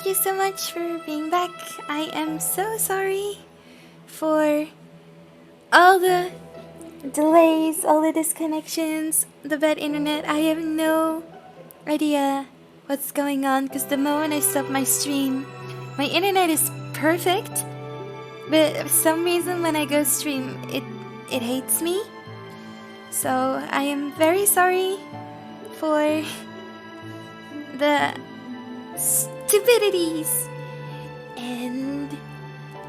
thank you so much for being back. I am so sorry for all the delays, all the disconnections, the bad internet. I have no idea what's going on because the moment I stop my stream, my internet is perfect, but for some reason when I go stream, it hates me. So I am very sorry for the stupidities, and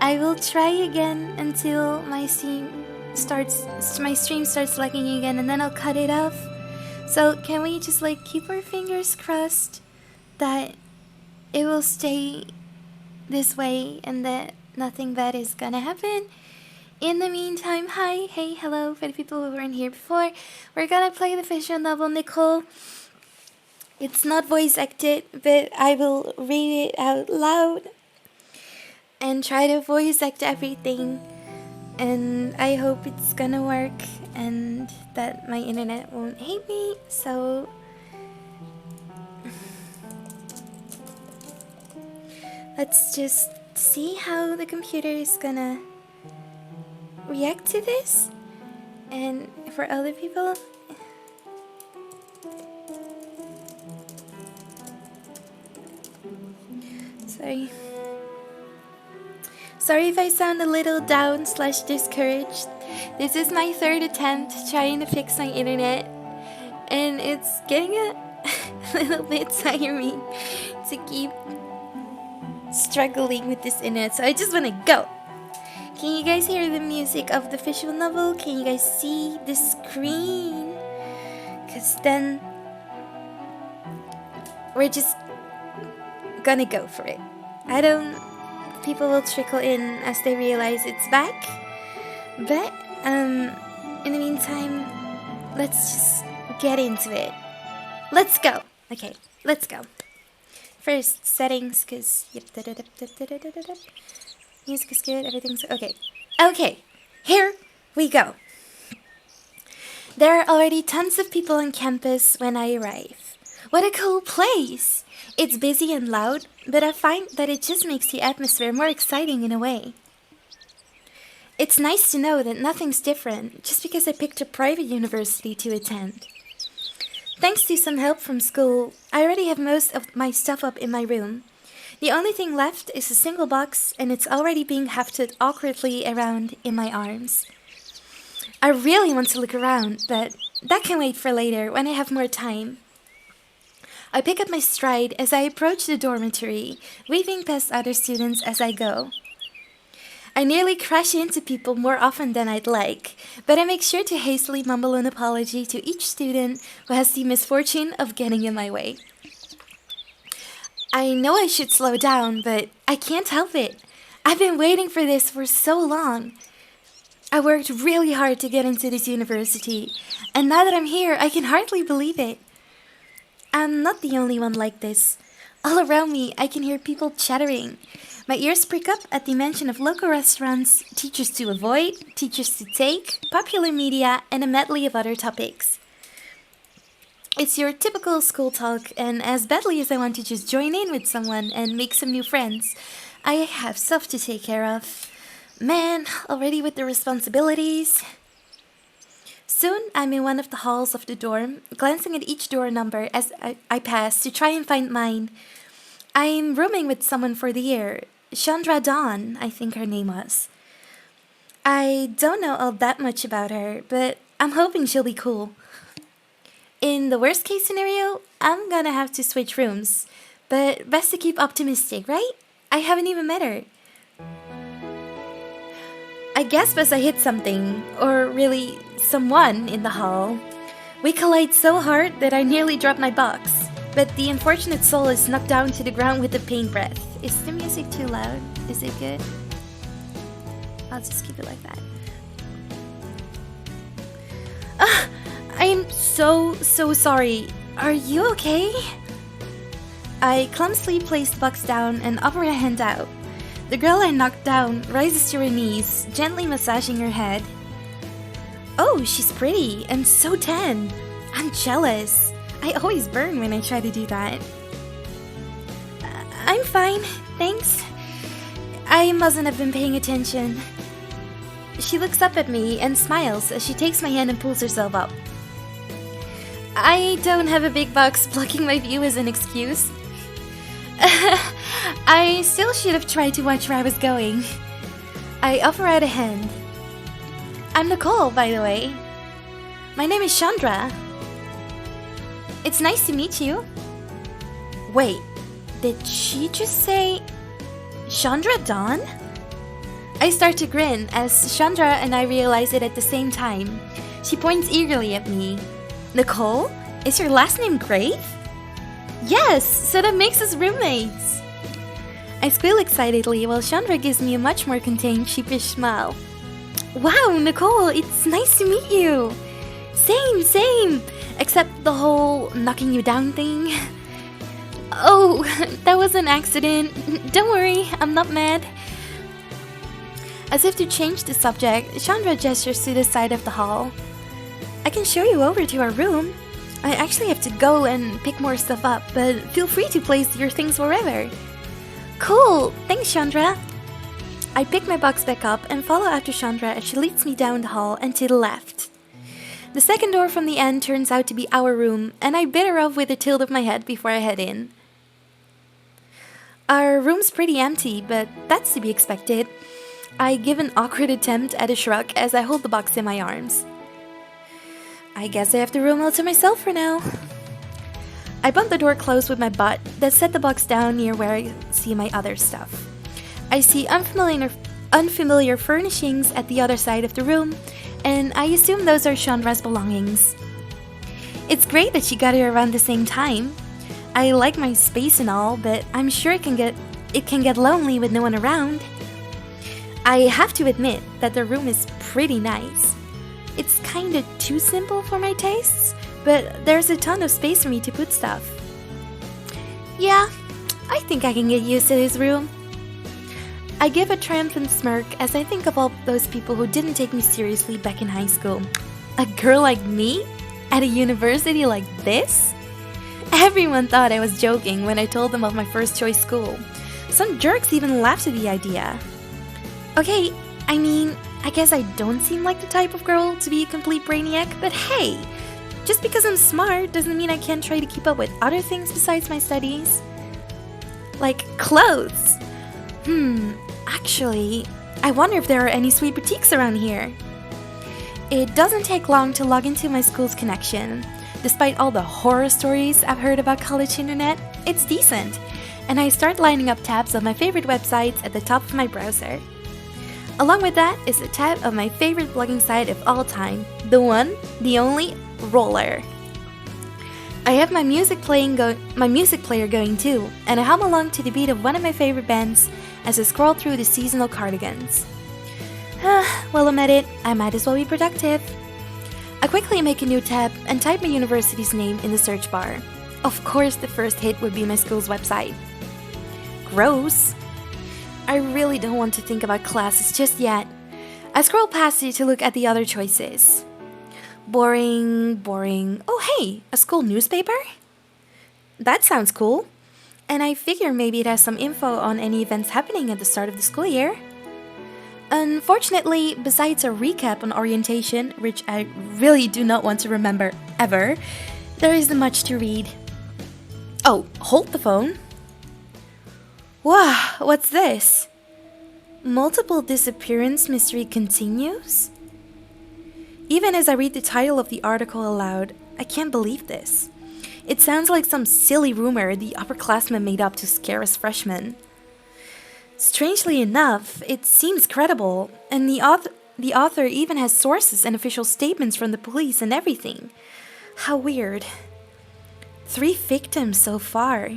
I will try again until my stream starts lagging again, and then I'll cut it off. So can we just like keep our fingers crossed that it will stay this way and that nothing bad is gonna happen. In the meantime, hi, hey, hello, for the people who weren't here before, we're gonna play the visual novel Nicole. It's not voice acted, but I will read it out loud and try to voice act everything, and I hope it's gonna work and that my internet won't hate me. So let's just see how the computer is gonna react to this. And for other people, sorry if I sound a little down / discouraged. This is my third attempt trying to fix my internet, and it's getting a little bit tiring to keep struggling with this internet, so I just want to go. Can you guys hear the music of the visual novel? Can you guys see the screen? Because then we're just gonna go for it. People will trickle in as they realize it's back. But in the meantime, let's just get into it. Let's go. Okay, let's go. First, settings, because music is good, everything's okay. Okay, here we go. There are already tons of people on campus when I arrive. What a cool place! It's busy and loud, but I find that it just makes the atmosphere more exciting in a way. It's nice to know that nothing's different just because I picked a private university to attend. Thanks to some help from school, I already have most of my stuff up in my room. The only thing left is a single box, and it's already being hefted awkwardly around in my arms. I really want to look around, but that can wait for later when I have more time. I pick up my stride as I approach the dormitory, weaving past other students as I go. I nearly crash into people more often than I'd like, but I make sure to hastily mumble an apology to each student who has the misfortune of getting in my way. I know I should slow down, but I can't help it. I've been waiting for this for so long. I worked really hard to get into this university, and now that I'm here, I can hardly believe it. I'm not the only one like this. All around me, I can hear people chattering. My ears prick up at the mention of local restaurants, teachers to avoid, teachers to take, popular media, and a medley of other topics. It's your typical school talk, and as badly as I want to just join in with someone and make some new friends, I have stuff to take care of. Man, already with the responsibilities. Soon, I'm in one of the halls of the dorm, glancing at each door number as I pass to try and find mine. I'm rooming with someone for the year. Chandra Dawn, I think her name was. I don't know all that much about her, but I'm hoping she'll be cool. In the worst case scenario, I'm gonna have to switch rooms, but best to keep optimistic, right? I haven't even met her. I gasp as I hit something, or really, someone in the hall. We collide so hard that I nearly drop my box, but the unfortunate soul is knocked down to the ground with a pain breath. Is the music too loud? Is it good? I'll just keep it like that. I am so sorry. Are you okay? I clumsily place the box down and offer a hand out. The girl I knocked down rises to her knees, gently massaging her head. Oh, she's pretty and so tan. I'm jealous. I always burn when I try to do that. I'm fine, thanks. I mustn't have been paying attention. She looks up at me and smiles as she takes my hand and pulls herself up. I don't have a big box blocking my view as an excuse. I still should have tried to watch where I was going. I offer out a hand. I'm Nicole, by the way. My name is Chandra. It's nice to meet you. Wait, did she just say Chandra Dawn? I start to grin as Chandra and I realize it at the same time. She points eagerly at me. Nicole? Is your last name Grave? Yes, so that makes us roommates. I squeal excitedly while Chandra gives me a much more contained, sheepish smile. Wow, Nicole, it's nice to meet you. Same. Except the whole knocking you down thing. Oh, that was an accident. Don't worry, I'm not mad. As if to change the subject, Chandra gestures to the side of the hall. I can show you over to our room. I actually have to go and pick more stuff up, but feel free to place your things wherever. Cool, thanks Chandra. I pick my box back up and follow after Chandra as she leads me down the hall and to the left. The second door from the end turns out to be our room, and I bid her off with a tilt of my head before I head in. Our room's pretty empty, but that's to be expected. I give an awkward attempt at a shrug as I hold the box in my arms. I guess I have the room all to myself for now. I bump the door closed with my butt, then set the box down near where I see my other stuff. I see unfamiliar furnishings at the other side of the room, and I assume those are Chandra's belongings. It's great that she got here around the same time. I like my space and all, but I'm sure it can get lonely with no one around. I have to admit that the room is pretty nice. It's kinda too simple for my tastes, but there's a ton of space for me to put stuff. Yeah, I think I can get used to this room. I give a triumphant smirk as I think of all those people who didn't take me seriously back in high school. A girl like me? At a university like this? Everyone thought I was joking when I told them of my first choice school. Some jerks even laughed at the idea. Okay, I mean, I guess I don't seem like the type of girl to be a complete brainiac, but hey, just because I'm smart doesn't mean I can't try to keep up with other things besides my studies. Like clothes. Actually, I wonder if there are any sweet boutiques around here. It doesn't take long to log into my school's connection. Despite all the horror stories I've heard about college internet, it's decent, and I start lining up tabs of my favorite websites at the top of my browser. Along with that is a tab of my favorite blogging site of all time, the one, the only, Roller. I have my music player going too, and I hum along to the beat of one of my favorite bands as I scroll through the seasonal cardigans. While I'm at it, I might as well be productive. I quickly make a new tab and type my university's name in the search bar. Of course, the first hit would be my school's website. Gross. I really don't want to think about classes just yet. I scroll past it to look at the other choices. Boring. Oh hey, a school newspaper? That sounds cool. And I figure maybe it has some info on any events happening at the start of the school year. Unfortunately, besides a recap on orientation, which I really do not want to remember ever, there isn't much to read. Oh, hold the phone. Wow, what's this? Multiple disappearance mystery continues? Even as I read the title of the article aloud, I can't believe this. It sounds like some silly rumor the upperclassmen made up to scare us freshmen. Strangely enough, it seems credible, and the author even has sources and official statements from the police and everything. How weird. 3 victims so far.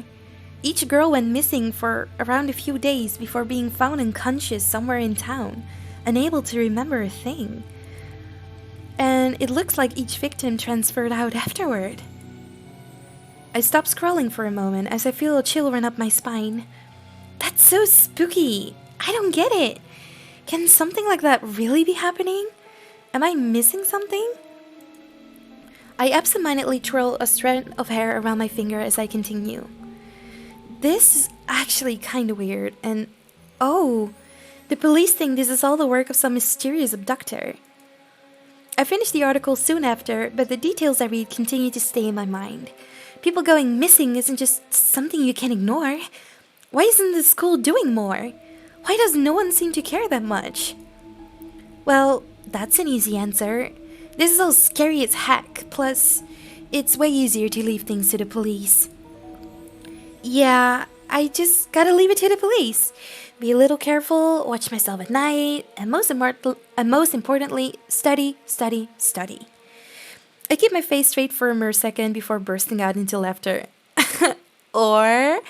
Each girl went missing for around a few days before being found unconscious somewhere in town, unable to remember a thing. And it looks like each victim transferred out afterward. I stop scrolling for a moment as I feel a chill run up my spine. That's so spooky. I don't get it. Can something like that really be happening? Am I missing something? I absentmindedly twirl a strand of hair around my finger as I continue. This actually kind of weird. And oh, the police think this is all the work of some mysterious abductor. I finished the article soon after, but the details I read continue to stay in my mind. People going missing isn't just something you can ignore. Why isn't the school doing more? Why does no one seem to care that much? Well, that's an easy answer. This is all scary as heck, plus, it's way easier to leave things to the police. Yeah, I just gotta leave it to the police. Be a little careful, watch myself at night, and most importantly, study, study, study. I keep my face straight for a mere second before bursting out into laughter. Or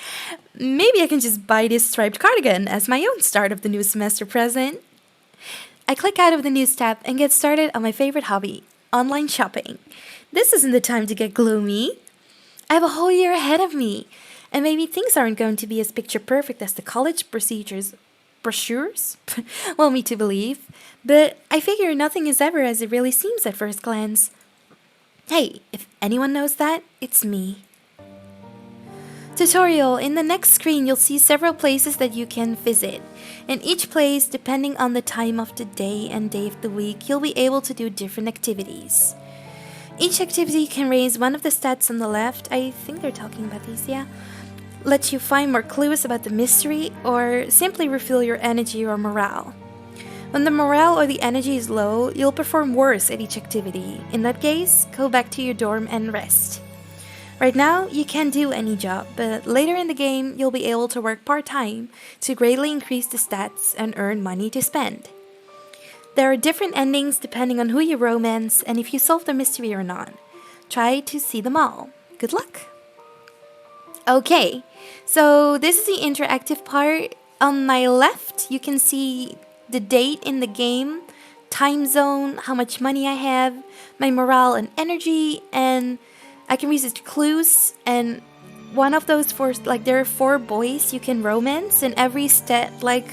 maybe I can just buy this striped cardigan as my own start of the new semester present. I click out of the news tab and get started on my favorite hobby, online shopping. This isn't the time to get gloomy. I have a whole year ahead of me, and maybe things aren't going to be as picture perfect as the college brochures want me to believe, but I figure nothing is ever as it really seems at first glance. Hey, if anyone knows that, it's me. Tutorial. In the next screen, you'll see several places that you can visit. In each place, depending on the time of the day and day of the week, you'll be able to do different activities. Each activity can raise one of the stats on the left. I think they're talking about these, yeah. Let you find more clues about the mystery, or simply refill your energy or morale. When the morale or the energy is low, you'll perform worse at each activity. In that case, go back to your dorm and rest. Right now, you can't do any job, but later in the game, you'll be able to work part-time to greatly increase the stats and earn money to spend. There are different endings depending on who you romance and if you solve the mystery or not. Try to see them all. Good luck! Okay, so this is the interactive part. On my left, you can see the date in the game, time zone, how much money I have, my morale and energy, and I can research clues, and one of those four, like there are 4 boys you can romance, and every stat like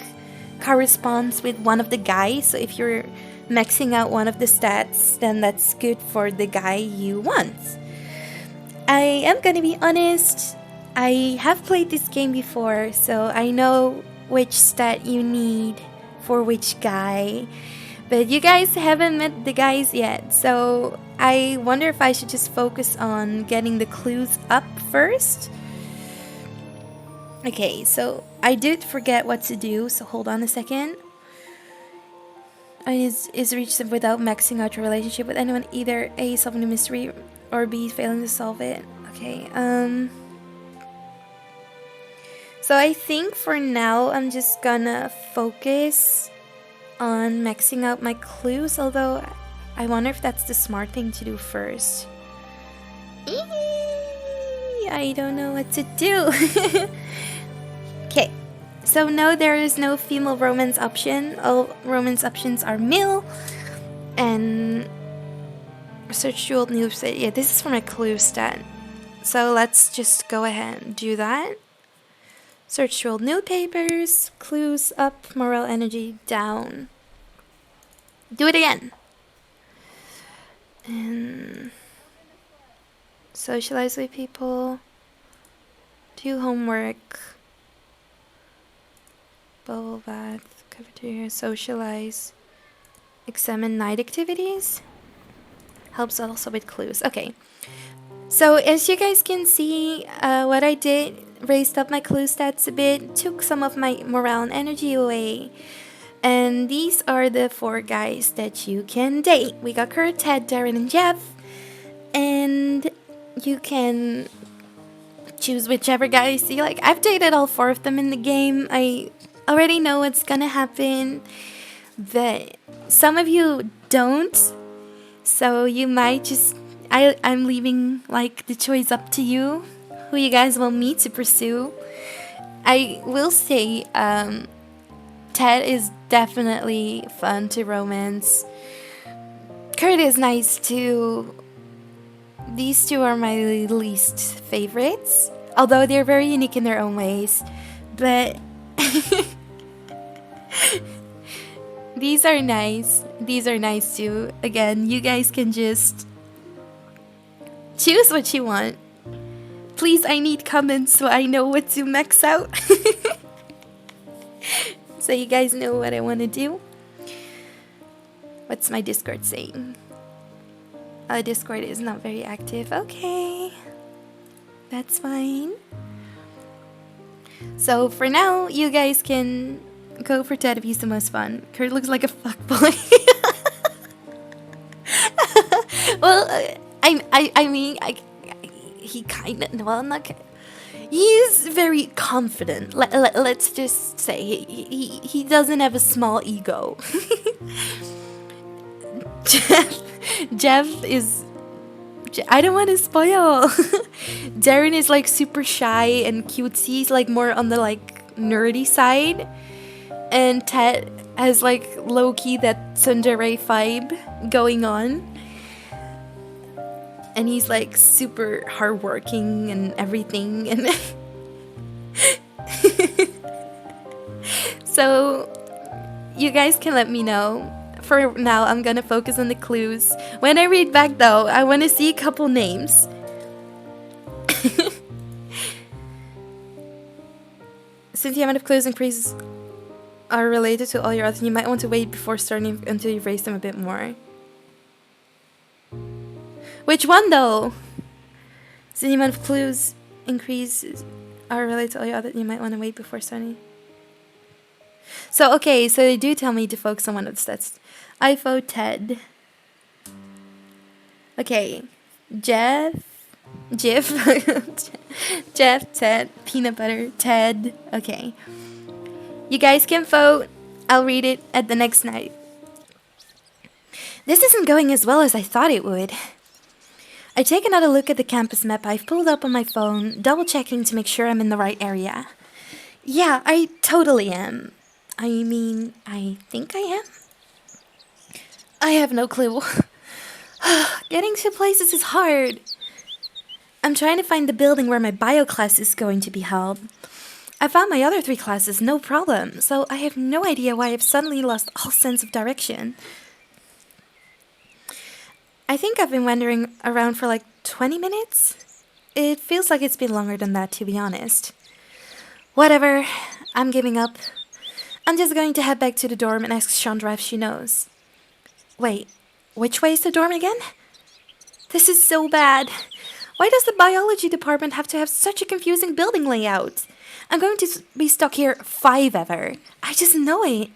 corresponds with one of the guys. So if you're maxing out one of the stats, then that's good for the guy you want. I am gonna be honest, I have played this game before, so I know which stat you need for which guy. But you guys haven't met the guys yet, so I wonder if I should just focus on getting the clues up first. Okay, so I did forget what to do, so hold on a second. Is reach them without maxing out your relationship with anyone, either A, solving the mystery, or B, failing to solve it. Okay, so I think for now I'm just gonna focus on maxing out my clues, although I wonder if that's the smart thing to do first. I don't know what to do. Okay, so no, there is no female romance option. All romance options are male. And search your old news. Yeah, this is for my clue stat. So let's just go ahead and do that. Search your old newspapers, clues up, morale energy down. Do it again. And socialize with people. Do homework. Bubble bath, cafeteria, socialize. Examine night activities. Helps also with clues. Okay. So as you guys can see, what I did raised up my clue stats a bit, took some of my morale and energy away. And these are the 4 guys that you can date. We got Kurt, Ted, Darren, and Jeff. And you can choose whichever guys you like. I've dated all 4 of them in the game. I already know what's gonna happen. But some of you don't. So you might just... I'm leaving like the choice up to you, who you guys want me to pursue. I will say, Ted is definitely fun to romance. Kurt is nice too. These 2 are my least favorites, although they're very unique in their own ways. But these are nice. These are nice too. Again, you guys can just choose what you want. Please, I need comments so I know what to max out. So you guys know what I want to do. What's my Discord saying? Discord is not very active. Okay. That's fine. So for now, you guys can go for Ted if he's the most fun. Kurt looks like a fuckboy. Well, he kind of, well, not. He's very confident. Let's just say he doesn't have a small ego. Jeff is. I don't want to spoil. Darren is like super shy and cutesy. He's like more on the like nerdy side, and Ted has like low key that tsundere vibe going on. And he's like super hardworking and everything, and so you guys can let me know. For now, I'm gonna focus on the clues. When I read back though, I want to see a couple names. Since the amount of clues increases are related to all your others, you might want to wait before starting until you've raised them a bit more. Which one though? Since the amount of clues increases are related to all your others, you might want to wait before starting. So okay, so they do tell me to focus on one of the stats. I vote Ted. Okay, Jeff, Jeff, Ted, peanut butter, Ted. Okay, you guys can vote. I'll read it at the next night. This isn't going as well as I thought it would. I take another look at the campus map I've pulled up on my phone, double checking to make sure I'm in the right area. Yeah, I totally am. I mean, I think I am. I have no clue. Getting to places is hard. I'm trying to find the building where my bio class is going to be held. I found my other 3 classes no problem, so I have no idea why I've suddenly lost all sense of direction. I think I've been wandering around for like 20 minutes. It feels like it's been longer than that, to be honest. Whatever, I'm giving up. I'm just going to head back to the dorm and ask Chandra if she knows. Wait, which way is the dorm again? This is so bad. Why does the biology department have to have such a confusing building layout? I'm going to be stuck here 5 ever. I just know it.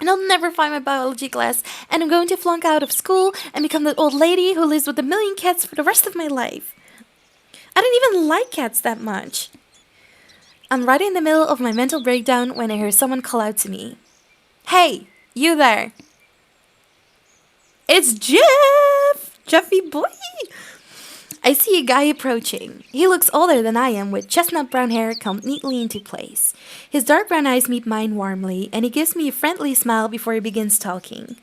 And I'll never find my biology class, and I'm going to flunk out of school and become that old lady who lives with a million cats for the rest of my life. I don't even like cats that much. I'm right in the middle of my mental breakdown when I hear someone call out to me. Hey, you there. It's Jeff! Jeffy boy! I see a guy approaching. He looks older than I am, with chestnut brown hair combed neatly into place. His dark brown eyes meet mine warmly, and he gives me a friendly smile before he begins talking.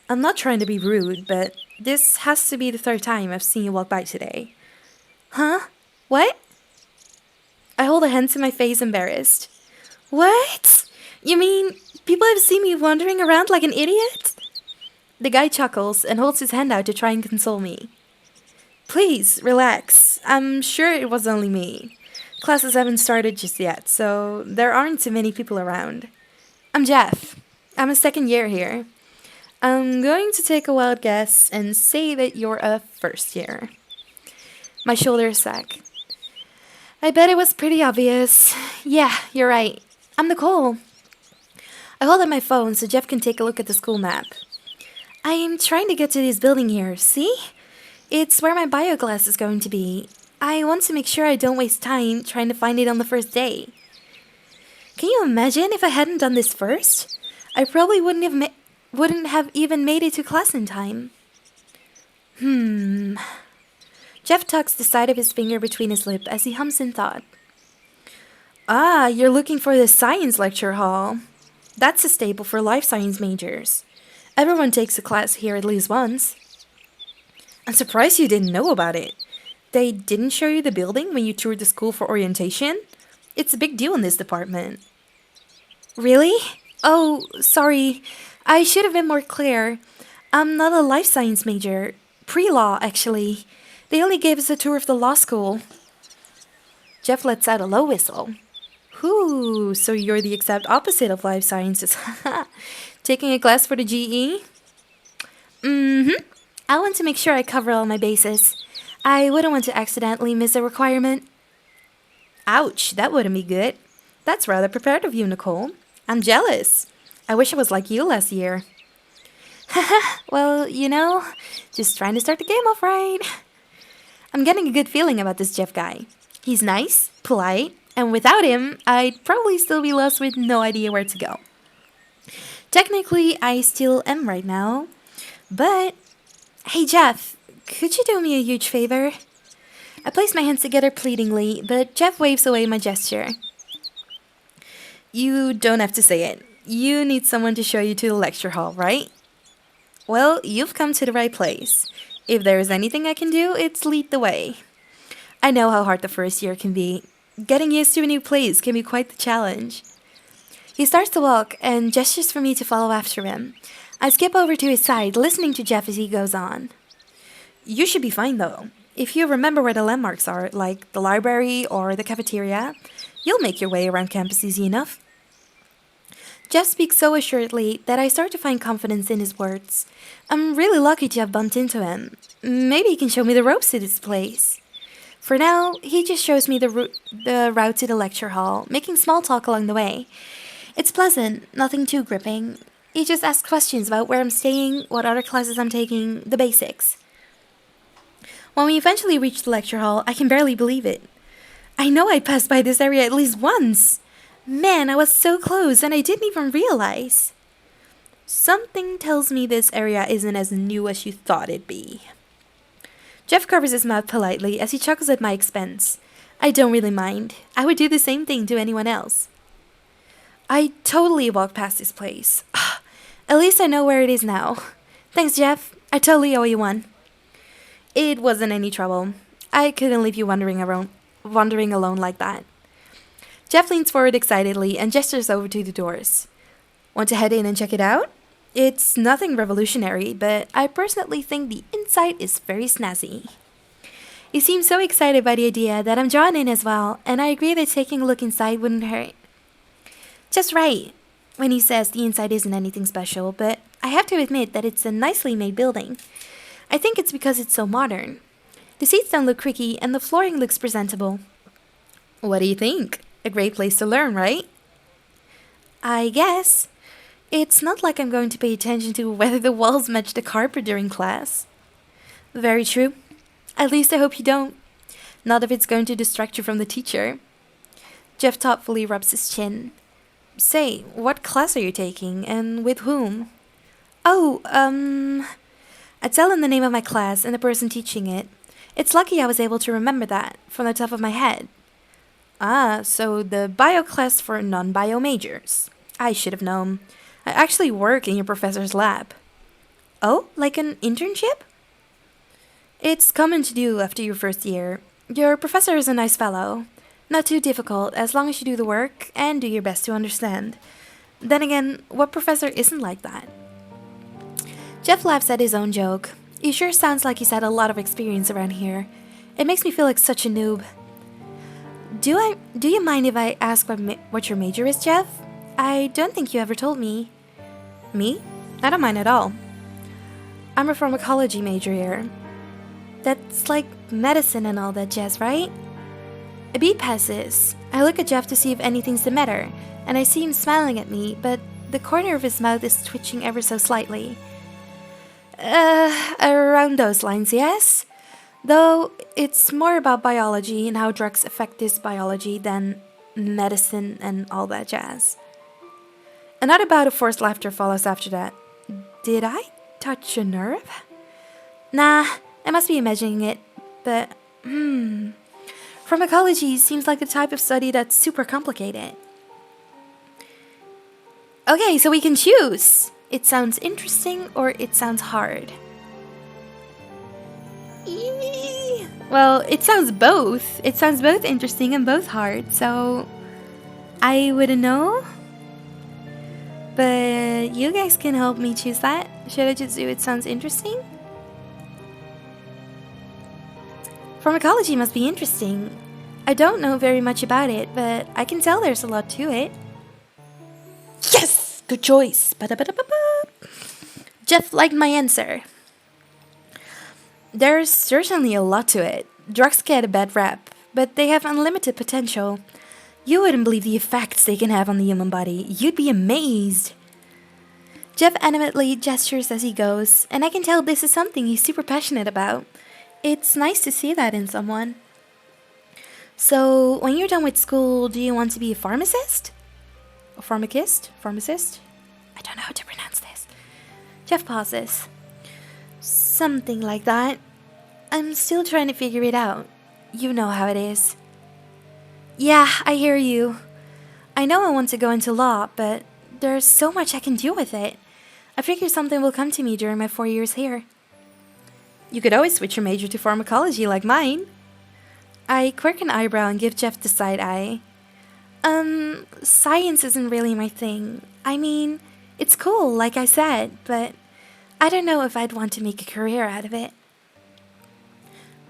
I'm not trying to be rude, but this has to be the 3rd time I've seen you walk by today. Huh? What? I hold a hand to my face, embarrassed. What? You mean people have seen me wandering around like an idiot? The guy chuckles and holds his hand out to try and console me. Please, relax. I'm sure it was only me. Classes haven't started just yet, so there aren't too many people around. I'm Jeff. I'm a 2nd year here. I'm going to take a wild guess and say that you're a 1st year. My shoulders sag. I bet it was pretty obvious. Yeah, you're right. I'm Nicole. I hold up my phone so Jeff can take a look at the school map. I'm trying to get to this building here, see? It's where my bio class is going to be. I want to make sure I don't waste time trying to find it on the first day. Can you imagine if I hadn't done this first? I probably wouldn't have even made it to class in time. Jeff tucks the side of his finger between his lips as he hums in thought. Ah, you're looking for the science lecture hall. That's a staple for life science majors. Everyone takes a class here at least once. I'm surprised you didn't know about it. They didn't show you the building when you toured the school for orientation? It's a big deal in this department. Really? Oh, sorry. I should have been more clear. I'm not a life science major. Pre-law, actually. They only gave us a tour of the law school. Jeff lets out a low whistle. Whew, so you're the exact opposite of life sciences. Taking a class for the GE? Mm-hmm. I want to make sure I cover all my bases. I wouldn't want to accidentally miss a requirement. Ouch, that wouldn't be good. That's rather prepared of you, Nicole. I'm jealous. I wish I was like you last year. Well, just trying to start the game off right. I'm getting a good feeling about this Jeff guy. He's nice, polite, and without him, I'd probably still be lost with no idea where to go. Technically, I still am right now, but hey Jeff, could you do me a huge favor? I place my hands together pleadingly, but Jeff waves away my gesture. You don't have to say it. You need someone to show you to the lecture hall, right? Well, you've come to the right place. If there is anything I can do, it's lead the way. I know how hard the first year can be. Getting used to a new place can be quite the challenge. He starts to walk and gestures for me to follow after him. I skip over to his side, listening to Jeff as he goes on. You should be fine though. If you remember where the landmarks are, like the library or the cafeteria, you'll make your way around campus easy enough. Jeff speaks so assuredly that I start to find confidence in his words. I'm really lucky to have bumped into him. Maybe he can show me the ropes to this place. For now, he just shows me the route to the lecture hall, making small talk along the way. It's pleasant, nothing too gripping. He just asks questions about where I'm staying, what other classes I'm taking, the basics. When we eventually reach the lecture hall, I can barely believe it. I know I passed by this area at least once. Man, I was so close and I didn't even realize. Something tells me this area isn't as new as you thought it'd be. Jeff covers his mouth politely as he chuckles at my expense. I don't really mind. I would do the same thing to anyone else. I totally walked past this place. At least I know where it is now. Thanks, Jeff. I totally owe you one. It wasn't any trouble. I couldn't leave you wandering alone like that. Jeff leans forward excitedly and gestures over to the doors. Want to head in and check it out? It's nothing revolutionary, but I personally think the inside is very snazzy. He seems so excited by the idea that I'm drawn in as well, and I agree that taking a look inside wouldn't hurt. Just right, when he says the inside isn't anything special, but I have to admit that it's a nicely made building. I think it's because it's so modern. The seats don't look creaky and the flooring looks presentable. What do you think? A great place to learn, right? I guess. It's not like I'm going to pay attention to whether the walls match the carpet during class. Very true. At least I hope you don't. Not if it's going to distract you from the teacher. Jeff thoughtfully rubs his chin. Say, what class are you taking, and with whom? Oh, I tell him the name of my class and the person teaching it. It's lucky I was able to remember that, from the top of my head. Ah, so the bio class for non-bio majors. I should have known. I actually work in your professor's lab. Oh, like an internship? It's common to do after your first year. Your professor is a nice fellow. Not too difficult, as long as you do the work and do your best to understand. Then again, what professor isn't like that? Jeff laughs at his own joke. He sure sounds like he's had a lot of experience around here. It makes me feel like such a noob. Do you mind if I ask what your major is, Jeff? I don't think you ever told me. Me? I don't mind at all. I'm a pharmacology major here. That's like medicine and all that jazz, right? A beat passes. I look at Jeff to see if anything's the matter, and I see him smiling at me, but the corner of his mouth is twitching ever so slightly. Around those lines, yes? Though it's more about biology and how drugs affect this biology than medicine and all that jazz. Another bout of forced laughter follows after that. Did I touch a nerve? Nah, I must be imagining it, but pharmacology seems like the type of study that's super complicated. Okay, so we can choose. It sounds interesting or it sounds hard. Well, it sounds both. It sounds both interesting and both hard, so I wouldn't know. But you guys can help me choose that. Should I just do it sounds interesting? Pharmacology must be interesting. I don't know very much about it, but I can tell there's a lot to it. Yes! Good choice. Ba-da-ba-da-ba-ba. Jeff liked my answer. There's certainly a lot to it. Drugs get a bad rap, but they have unlimited potential. You wouldn't believe the effects they can have on the human body. You'd be amazed. Jeff animatedly gestures as he goes, and I can tell this is something he's super passionate about. It's nice to see that in someone. So, when you're done with school, do you want to be a pharmacist? A pharmacist? Pharmacist? I don't know how to pronounce this. Jeff pauses. Something like that. I'm still trying to figure it out. You know how it is. Yeah, I hear you. I know I want to go into law, but there's so much I can do with it. I figure something will come to me during my 4 years here. You could always switch your major to pharmacology like mine. I quirk an eyebrow and give Jeff the side eye. Science isn't really my thing. I mean, it's cool, like I said, but I don't know if I'd want to make a career out of it.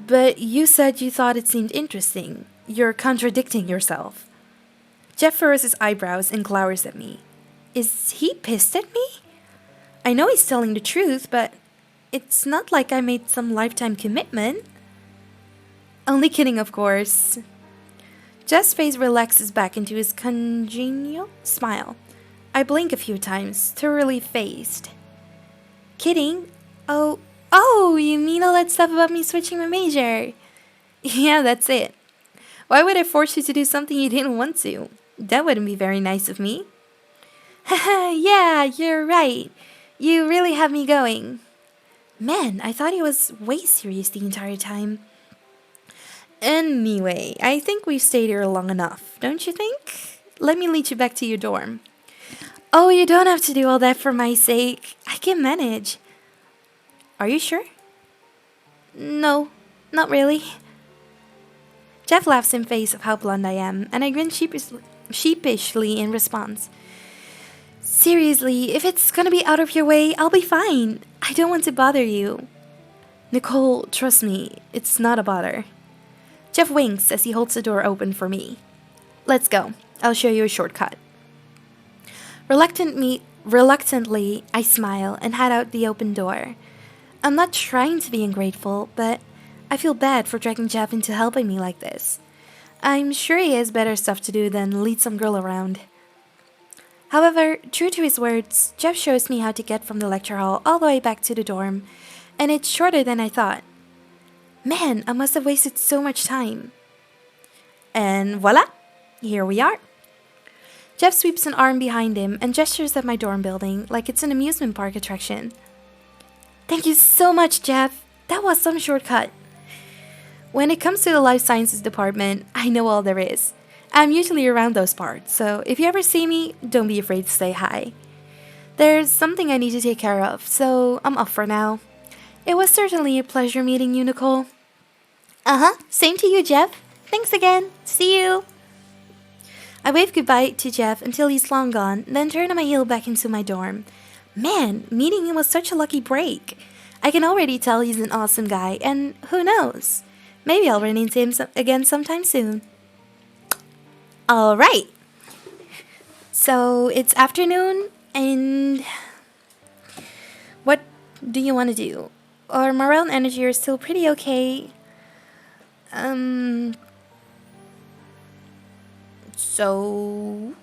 But you said you thought it seemed interesting. You're contradicting yourself. Jeff furrows his eyebrows and glowers at me. Is he pissed at me? I know he's telling the truth, but it's not like I made some lifetime commitment. Only kidding, of course. Jeff's face relaxes back into his congenial smile. I blink a few times, thoroughly phased. Kidding? Oh, you mean all that stuff about me switching my major? Yeah, that's it. Why would I force you to do something you didn't want to? That wouldn't be very nice of me. Haha, yeah, you're right. You really have me going. Man, I thought he was way serious the entire time. Anyway, I think we've stayed here long enough, don't you think? Let me lead you back to your dorm. Oh, you don't have to do all that for my sake. I can manage. Are you sure? No, not really. Jeff laughs in face of how blonde I am, and I grin sheepishly in response. Seriously, if it's gonna be out of your way, I'll be fine. I don't want to bother you. Nicole, trust me, it's not a bother. Jeff winks as he holds the door open for me. Let's go. I'll show you a shortcut. Reluctantly, I smile and head out the open door. I'm not trying to be ungrateful, but I feel bad for dragging Jeff into helping me like this. I'm sure he has better stuff to do than lead some girl around. However, true to his words, Jeff shows me how to get from the lecture hall all the way back to the dorm, and it's shorter than I thought. Man, I must have wasted so much time. And voila! Here we are. Jeff sweeps an arm behind him and gestures at my dorm building like it's an amusement park attraction. Thank you so much, Jeff. That was some shortcut. When it comes to the life sciences department, I know all there is. I'm usually around those parts, so if you ever see me, don't be afraid to say hi. There's something I need to take care of, so I'm off for now. It was certainly a pleasure meeting you, Nicole. Same to you, Jeff. Thanks again. See you. I wave goodbye to Jeff until he's long gone, then turn on my heel back into my dorm. Man, meeting him was such a lucky break. I can already tell he's an awesome guy, and who knows? Maybe I'll run into him again sometime soon. Alright. So, it's afternoon, and what do you want to do? Our morale and energy are still pretty okay. So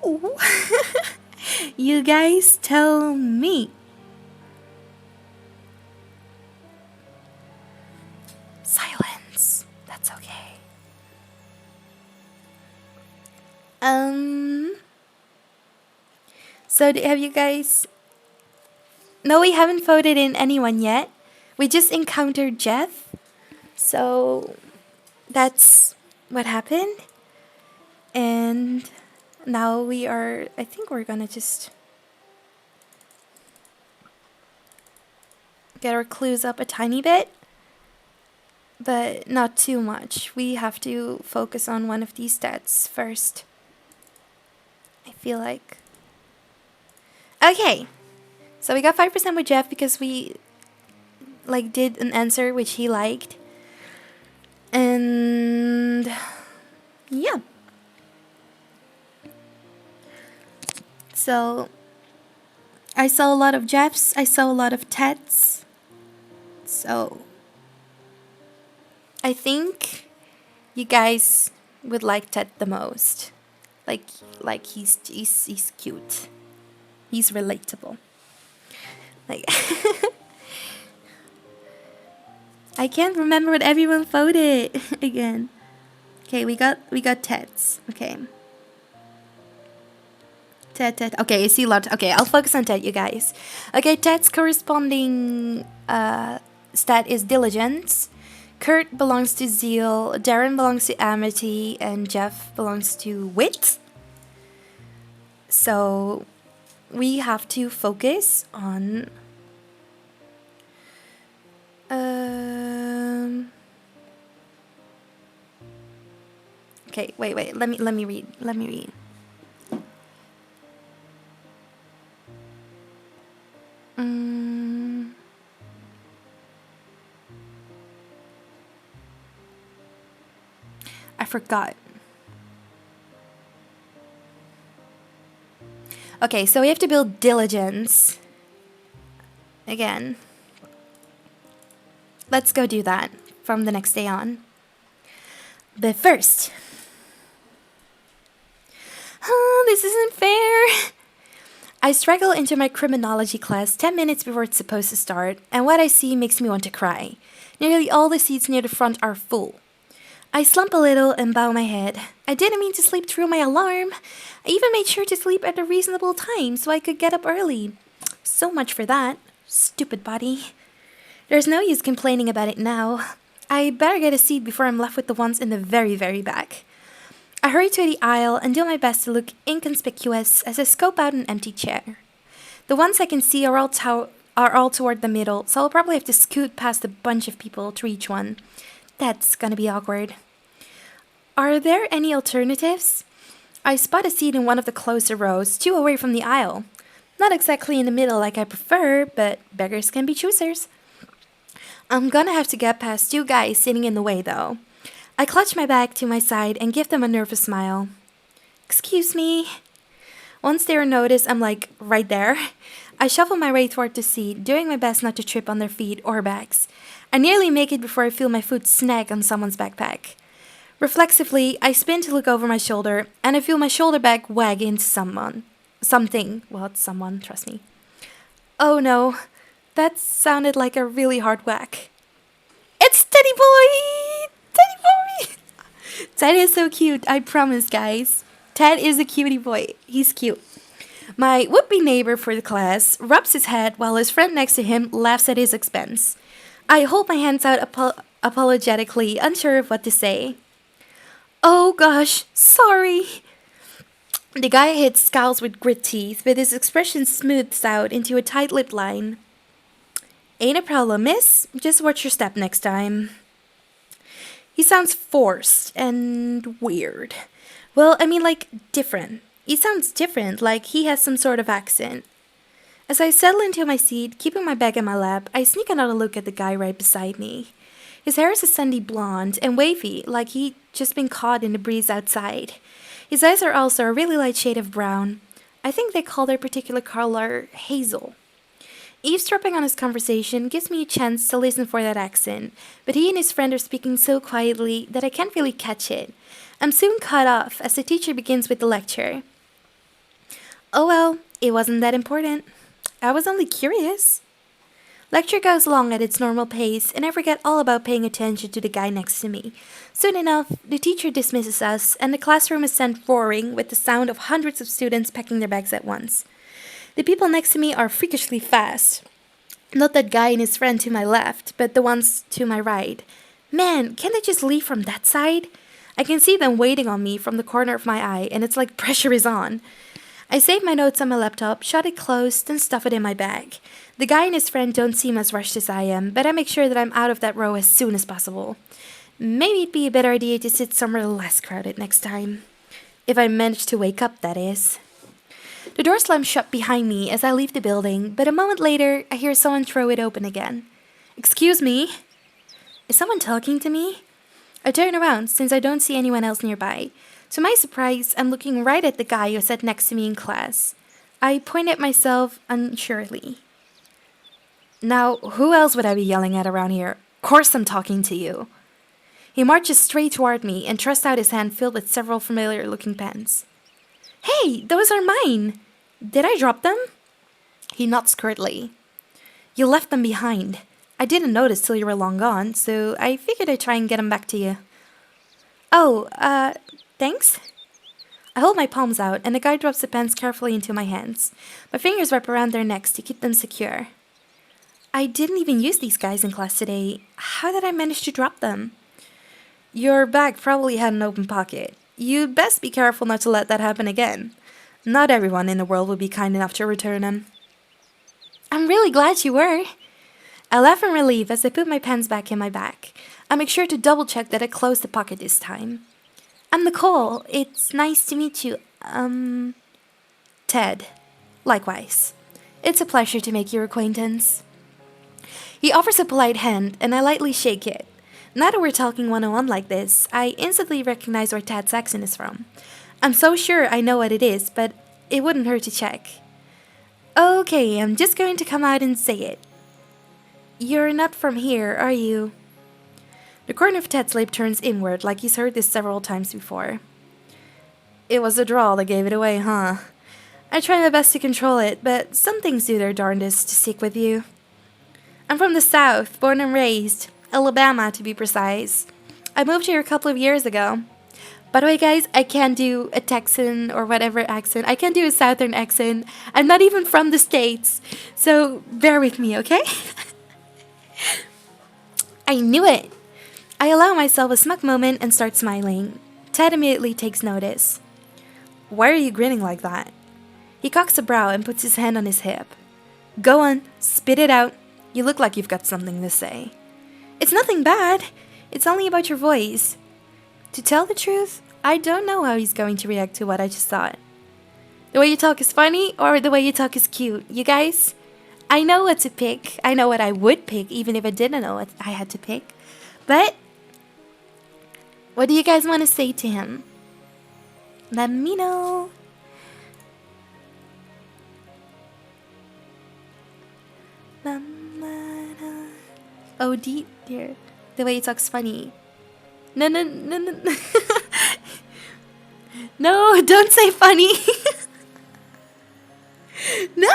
you guys tell me. Silence. That's okay. So have you guys... No, we haven't voted in anyone yet. We just encountered Jeff. So that's what happened. And now I think we're gonna just get our clues up a tiny bit, but not too much. We have to focus on one of these stats first, I feel like. Okay, so we got 5% with Jeff because we did an answer which he liked. And yeah. So I saw a lot of Jeffs, I saw a lot of Teds. So I think you guys would like Ted the most. Like he's cute. He's relatable. Like I can't remember what everyone voted again. Okay, we got Teds. Okay. Ted. Okay, I see a lot. Okay, I'll focus on Ted, you guys. Okay, Ted's corresponding stat is diligence. Kurt belongs to zeal. Darren belongs to amity, and Jeff belongs to wit. So we have to focus on. Okay, wait. Let me read. I forgot. Okay, so we have to build diligence. Again. Let's go do that from the next day on. But first... this isn't fair. I struggle into my criminology class 10 minutes before it's supposed to start, and what I see makes me want to cry. Nearly all the seats near the front are full. I slump a little and bow my head. I didn't mean to sleep through my alarm. I even made sure to sleep at a reasonable time so I could get up early. So much for that. Stupid body. There's no use complaining about it now. I better get a seat before I'm left with the ones in the very, very back. I hurry to the aisle and do my best to look inconspicuous as I scope out an empty chair. The ones I can see are all toward the middle, so I'll probably have to scoot past a bunch of people to reach one. That's gonna be awkward. Are there any alternatives? I spot a seat in one of the closer rows, 2 away from the aisle. Not exactly in the middle like I prefer, but beggars can be choosers. I'm gonna have to get past 2 guys sitting in the way, though. I clutch my bag to my side and give them a nervous smile. Excuse me. Once they're noticed, I'm like, right there. I shuffle my way toward the seat, doing my best not to trip on their feet or bags. I nearly make it before I feel my foot snag on someone's backpack. Reflexively, I spin to look over my shoulder, and I feel my shoulder bag wag into something. Well, it's someone, trust me. Oh no, that sounded like a really hard whack. It's Teddy Boy! Teddy Boy! Ted is so cute, I promise, guys. Ted is a cutie boy. He's cute. My would-be neighbor for the class rubs his head while his friend next to him laughs at his expense. I hold my hands out apologetically, unsure of what to say. Oh gosh, sorry. The guy ahead scowls with grit teeth, but his expression smooths out into a tight-lipped line. Ain't a problem, miss. Just watch your step next time. He sounds forced and weird. Well, I mean, like, different. He sounds different, like he has some sort of accent. As I settle into my seat, keeping my bag in my lap, I sneak another look at the guy right beside me. His hair is a sandy blonde and wavy, like he'd just been caught in the breeze outside. His eyes are also a really light shade of brown. I think they call their particular color hazel. Eavesdropping on his conversation gives me a chance to listen for that accent, but he and his friend are speaking so quietly that I can't really catch it. I'm soon cut off as the teacher begins with the lecture. Oh well, it wasn't that important. I was only curious. Lecture goes along at its normal pace, and I forget all about paying attention to the guy next to me. Soon enough, the teacher dismisses us, and the classroom is sent roaring with the sound of hundreds of students packing their bags at once. The people next to me are freakishly fast. Not that guy and his friend to my left, but the ones to my right. Man, can't they just leave from that side? I can see them waiting on me from the corner of my eye, and it's like pressure is on. I save my notes on my laptop, shut it closed, and stuff it in my bag. The guy and his friend don't seem as rushed as I am, but I make sure that I'm out of that row as soon as possible. Maybe it'd be a better idea to sit somewhere less crowded next time. If I manage to wake up, that is. The door slams shut behind me as I leave the building, but a moment later, I hear someone throw it open again. Excuse me? Is someone talking to me? I turn around since I don't see anyone else nearby. To my surprise, I'm looking right at the guy who sat next to me in class. I point at myself unsurely. Now, who else would I be yelling at around here? Of course I'm talking to you. He marches straight toward me and thrusts out his hand filled with several familiar-looking pens. Hey, those are mine! Did I drop them? He nods curtly. You left them behind. I didn't notice till you were long gone, so I figured I'd try and get them back to you. Oh, thanks? I hold my palms out, and the guy drops the pens carefully into my hands. My fingers wrap around their necks to keep them secure. I didn't even use these guys in class today. How did I manage to drop them? Your bag probably had an open pocket. You'd best be careful not to let that happen again. Not everyone in the world would be kind enough to return them. I'm really glad you were. I laugh in relief as I put my pens back in my bag. I make sure to double check that I closed the pocket this time. I'm Nicole. It's nice to meet you. Ted. Likewise. It's a pleasure to make your acquaintance. He offers a polite hand, and I lightly shake it. Now that we're talking one-on-one like this, I instantly recognize where Ted's accent is from. I'm so sure I know what it is, but it wouldn't hurt to check. Okay, I'm just going to come out and say it. You're not from here, are you? The corner of Ted's lip turns inward like he's heard this several times before. It was the drawl that gave it away, huh? I try my best to control it, but some things do their darndest to stick with you. I'm from the South, born and raised. Alabama, to be precise. I moved here a couple of years ago. By the way, guys, I can't do a Texan or whatever accent. I can't do a Southern accent. I'm not even from the States. So, bear with me, okay? I knew it. I allow myself a smug moment and start smiling. Ted immediately takes notice. Why are you grinning like that? He cocks a brow and puts his hand on his hip. Go on, spit it out. You look like you've got something to say. It's nothing bad. It's only about your voice. To tell the truth, I don't know how he's going to react to what I just thought. The way you talk is funny, or the way you talk is cute. You guys? I know what to pick. I know what I would pick, even if I didn't know what I had to pick. But, what do you guys want to say to him? Let me know. Oh dear, the way he talks funny. No. No, don't say funny. No.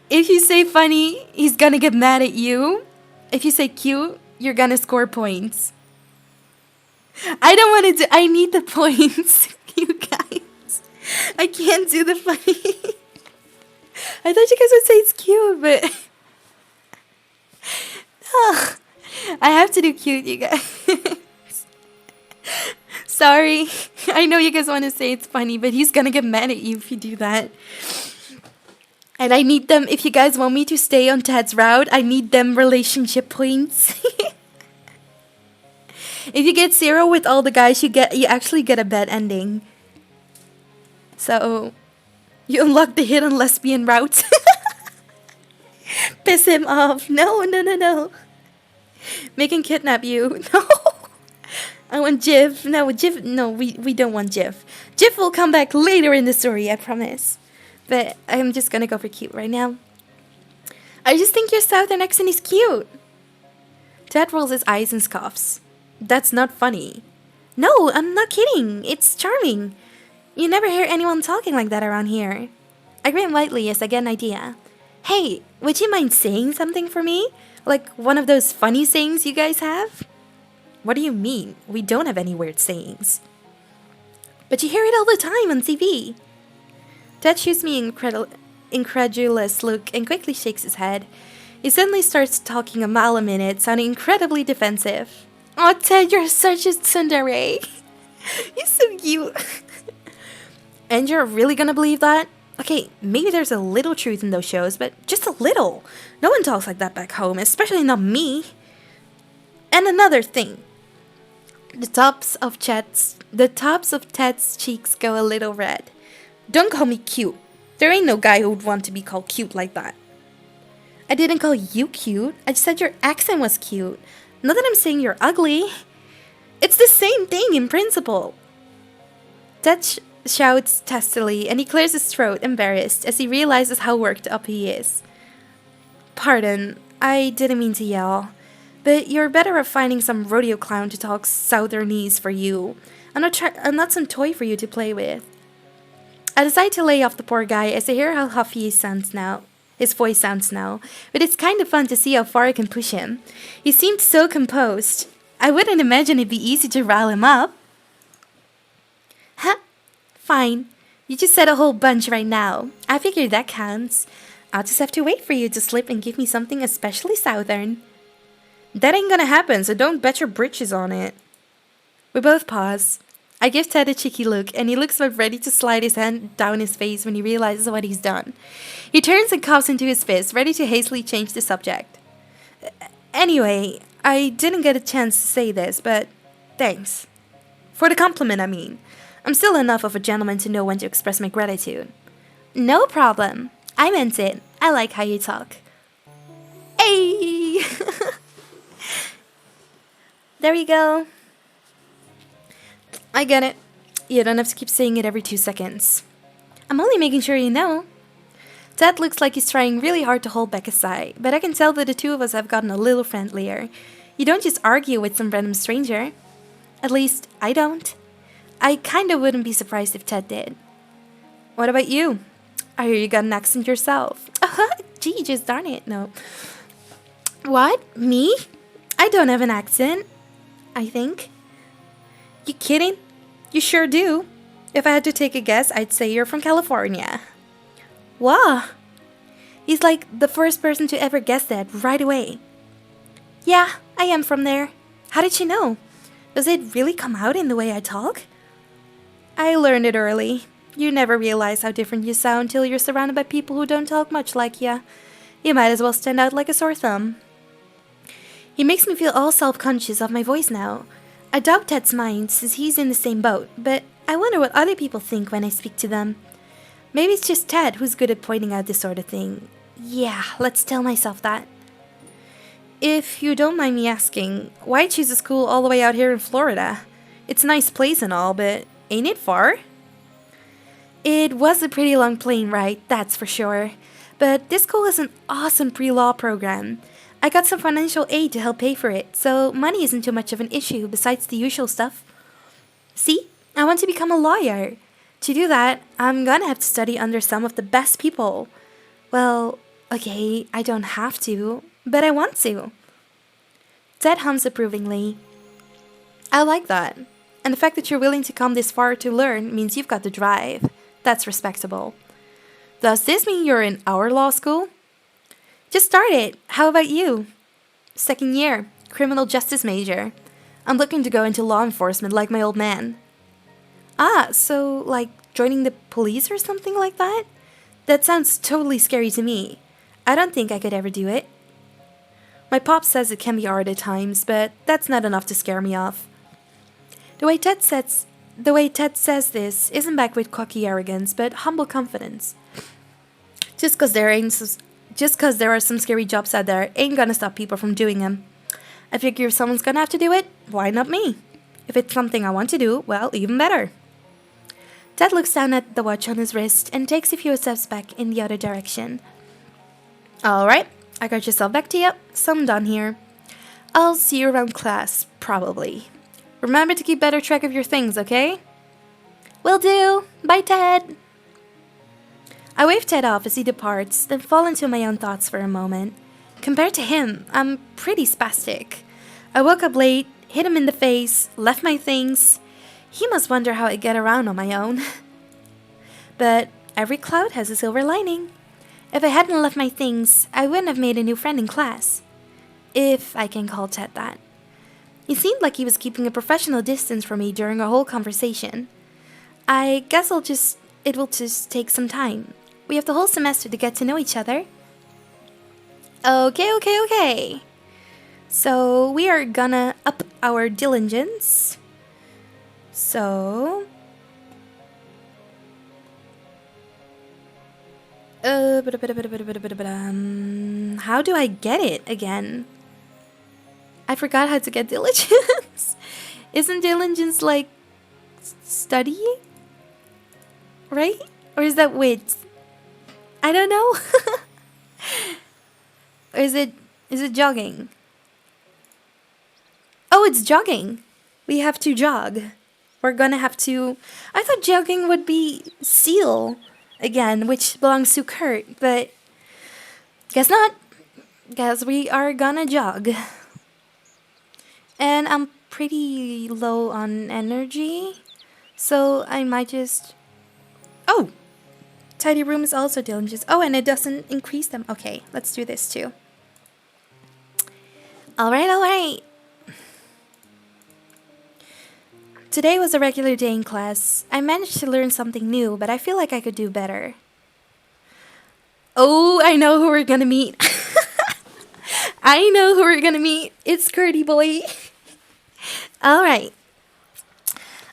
If you say funny, he's gonna get mad at you. If you say cute, you're gonna score points. I don't want to do. I need the points, you guys. I can't do the funny. I thought you guys would say it's cute, but oh, I have to do cute, you guys. Sorry. I know you guys want to say it's funny, but he's gonna get mad at you if you do that. And I need them, if you guys want me to stay on Ted's route, I need them relationship points. If you get 0 with all the guys, you actually get a bad ending. So, you unlock the hidden lesbian route. Piss him off. No. Make him kidnap you. No. I want Jiv. No, we don't want Jiv. Jiv will come back later in the story, I promise. But I'm just gonna go for cute right now. I just think your Southern accent is cute. Ted rolls his eyes and scoffs. That's not funny. No, I'm not kidding. It's charming. You never hear anyone talking like that around here. I grin lightly as I get an idea. Hey, would you mind saying something for me? Like one of those funny sayings you guys have? What do you mean? We don't have any weird sayings. But you hear it all the time on TV. Ted shoots me an incredulous look and quickly shakes his head. He suddenly starts talking a mile a minute, sounding incredibly defensive. Oh, Ted, you're such a tsundere. You're so cute. And you're really gonna believe that? Okay, maybe there's a little truth in those shows, but just a little. No one talks like that back home, especially not me. And another thing. The tops of Ted's cheeks go a little red. Don't call me cute. There ain't no guy who would want to be called cute like that. I didn't call you cute. I just said your accent was cute. Not that I'm saying you're ugly. It's the same thing in principle. Ted shouts testily, and he clears his throat, embarrassed, as he realizes how worked up he is. Pardon, I didn't mean to yell. But you're better off finding some rodeo clown to talk Southernese for you. I'm not some toy for you to play with. I decide to lay off the poor guy as I hear how huffy his voice sounds now, but it's kind of fun to see how far I can push him. He seemed so composed. I wouldn't imagine it'd be easy to rile him up. Huh? Fine. You just said a whole bunch right now. I figure that counts. I'll just have to wait for you to slip and give me something especially Southern. That ain't gonna happen, so don't bet your britches on it. We both pause. I give Ted a cheeky look, and he looks about ready to slide his hand down his face when he realizes what he's done. He turns and coughs into his fist, ready to hastily change the subject. Anyway, I didn't get a chance to say this, but thanks. For the compliment, I mean. I'm still enough of a gentleman to know when to express my gratitude. No problem. I meant it. I like how you talk. Hey! There you go. I get it. You don't have to keep saying it every 2 seconds. I'm only making sure you know. Ted looks like he's trying really hard to hold back a sigh, but I can tell that the two of us have gotten a little friendlier. You don't just argue with some random stranger. At least, I don't. I kinda wouldn't be surprised if Ted did. What about you? I hear you got an accent yourself. Gee, just darn it, no. What? Me? I don't have an accent. I think. You kidding? You sure do. If I had to take a guess, I'd say you're from California. Wow. He's like the first person to ever guess that right away. Yeah, I am from there. How did you know? Does it really come out in the way I talk? I learned it early. You never realize how different you sound till you're surrounded by people who don't talk much like ya. You might as well stand out like a sore thumb. He makes me feel all self-conscious of my voice now. I doubt Ted's mind since he's in the same boat, but I wonder what other people think when I speak to them. Maybe it's just Ted who's good at pointing out this sort of thing. Yeah, let's tell myself that. If you don't mind me asking, why choose a school all the way out here in Florida? It's a nice place and all, but ain't it far? It was a pretty long plane ride, that's for sure. But this school has an awesome pre-law program. I got some financial aid to help pay for it, so money isn't too much of an issue besides the usual stuff. See, I want to become a lawyer. To do that, I'm gonna have to study under some of the best people. Well, okay, I don't have to, but I want to. Ted hums approvingly. I like that. And the fact that you're willing to come this far to learn means you've got the drive. That's respectable. Does this mean you're in our law school? Just started. How about you? Second year, criminal justice major. I'm looking to go into law enforcement like my old man. Ah, so like joining the police or something like that? That sounds totally scary to me. I don't think I could ever do it. My pop says it can be hard at times, but that's not enough to scare me off. The way Ted says this isn't backed with cocky arrogance, but humble confidence. Just 'cause there are some scary jobs out there ain't gonna stop people from doing them. I figure if someone's gonna have to do it, why not me? If it's something I want to do, well, even better. Ted looks down at the watch on his wrist and takes a few steps back in the other direction. Alright, I got yourself back to you, so I'm done here. I'll see you around class, probably. Remember to keep better track of your things, okay? Will do! Bye, Ted! I wave Ted off as he departs, then fall into my own thoughts for a moment. Compared to him, I'm pretty spastic. I woke up late, hit him in the face, left my things. He must wonder how I get around on my own. But every cloud has a silver lining. If I hadn't left my things, I wouldn't have made a new friend in class. If I can call Ted that. He seemed like he was keeping a professional distance from me during our whole conversation. I guess it will just take some time. We have the whole semester to get to know each other. Okay. So, we are gonna up our diligence. So... How do I get it again? I forgot how to get diligence. Isn't diligence like study? Right? Or is that wit? I don't know. Or is it jogging? Oh, it's jogging. We have to jog. We're gonna have to... I thought jogging would be seal again, which belongs to Kurt, but guess not. Guess we are gonna jog. And I'm pretty low on energy, so I might just... Oh! Tidy room is also diligence. Oh, and it doesn't increase them. Okay, let's do this too. Alright. Today was a regular day in class. I managed to learn something new, but I feel like I could do better. Oh, I know who we're gonna meet. I know who we're gonna meet. It's Curdy boy. Alright.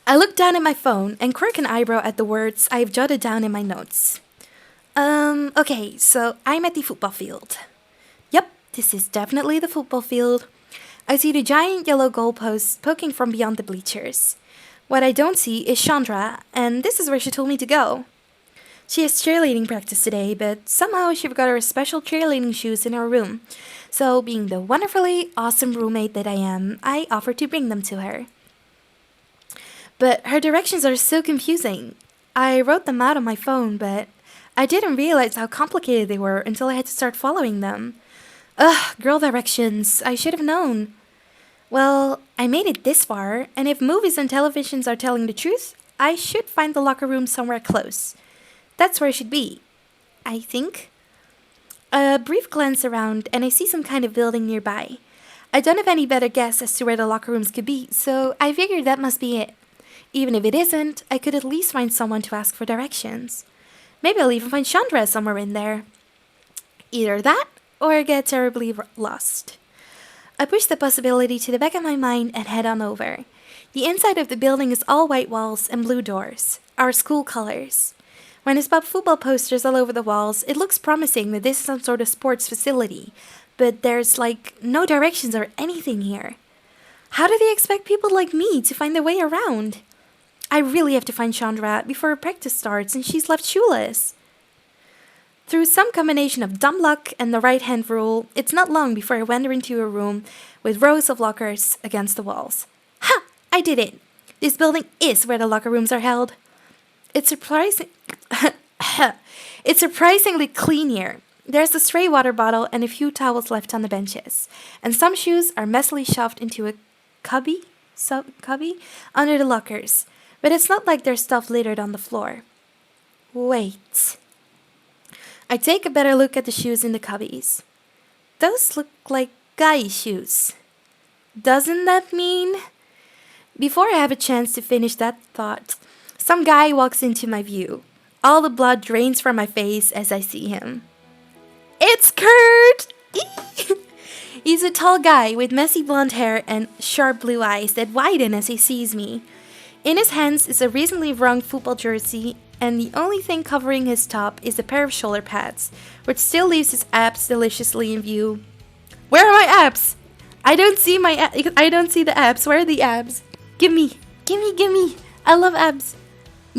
I looked down at my phone and quirked an eyebrow at the words I've jotted down in my notes. Okay, so I'm at the football field. Yep, this is definitely the football field. I see the giant yellow goalpost poking from beyond the bleachers. What I don't see is Chandra, and this is where she told me to go. She has cheerleading practice today, but somehow she forgot her special cheerleading shoes in her room. So, being the wonderfully awesome roommate that I am, I offered to bring them to her. But her directions are so confusing. I wrote them out on my phone, but I didn't realize how complicated they were until I had to start following them. Ugh, girl directions, I should have known. Well, I made it this far, and if movies and televisions are telling the truth, I should find the locker room somewhere close. That's where it should be, I think. A brief glance around, and I see some kind of building nearby. I don't have any better guess as to where the locker rooms could be, so I figured that must be it. Even if it isn't, I could at least find someone to ask for directions. Maybe I'll even find Chandra somewhere in there. Either that, or get terribly lost. I push the possibility to the back of my mind and head on over. The inside of the building is all white walls and blue doors, our school colors. When I spot football posters all over the walls, it looks promising that this is some sort of sports facility, but there's like no directions or anything here. How do they expect people like me to find their way around? I really have to find Chandra before practice starts and she's left shoeless. Through some combination of dumb luck and the right hand rule, it's not long before I wander into a room with rows of lockers against the walls. Ha! I did it! This building is where the locker rooms are held. It's surprisingly clean here. There's a stray water bottle and a few towels left on the benches, and some shoes are messily shoved into a cubby under the lockers, but it's not like there's stuff littered on the floor. Wait. I take a better look at the shoes in the cubbies. Those look like guy shoes. Doesn't that mean... Before I have a chance to finish that thought, some guy walks into my view. All the blood drains from my face as I see him. It's Kurt! He's a tall guy with messy blonde hair and sharp blue eyes that widen as he sees me. In his hands is a recently wrung football jersey, and the only thing covering his top is a pair of shoulder pads, which still leaves his abs deliciously in view. Where are my abs? I don't see the abs. Where are the abs? Gimme. I love abs.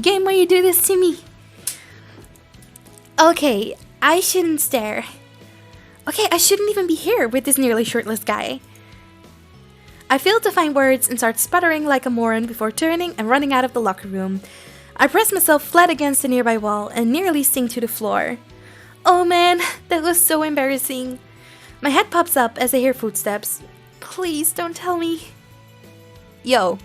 Game where you do this to me. Okay, I shouldn't stare. Okay, I shouldn't even be here with this nearly shirtless guy. I fail to find words and start sputtering like a moron before turning and running out of the locker room. I press myself flat against the nearby wall and nearly sink to the floor. Oh man, that was so embarrassing. My head pops up as I hear footsteps. Please don't tell me. Yo.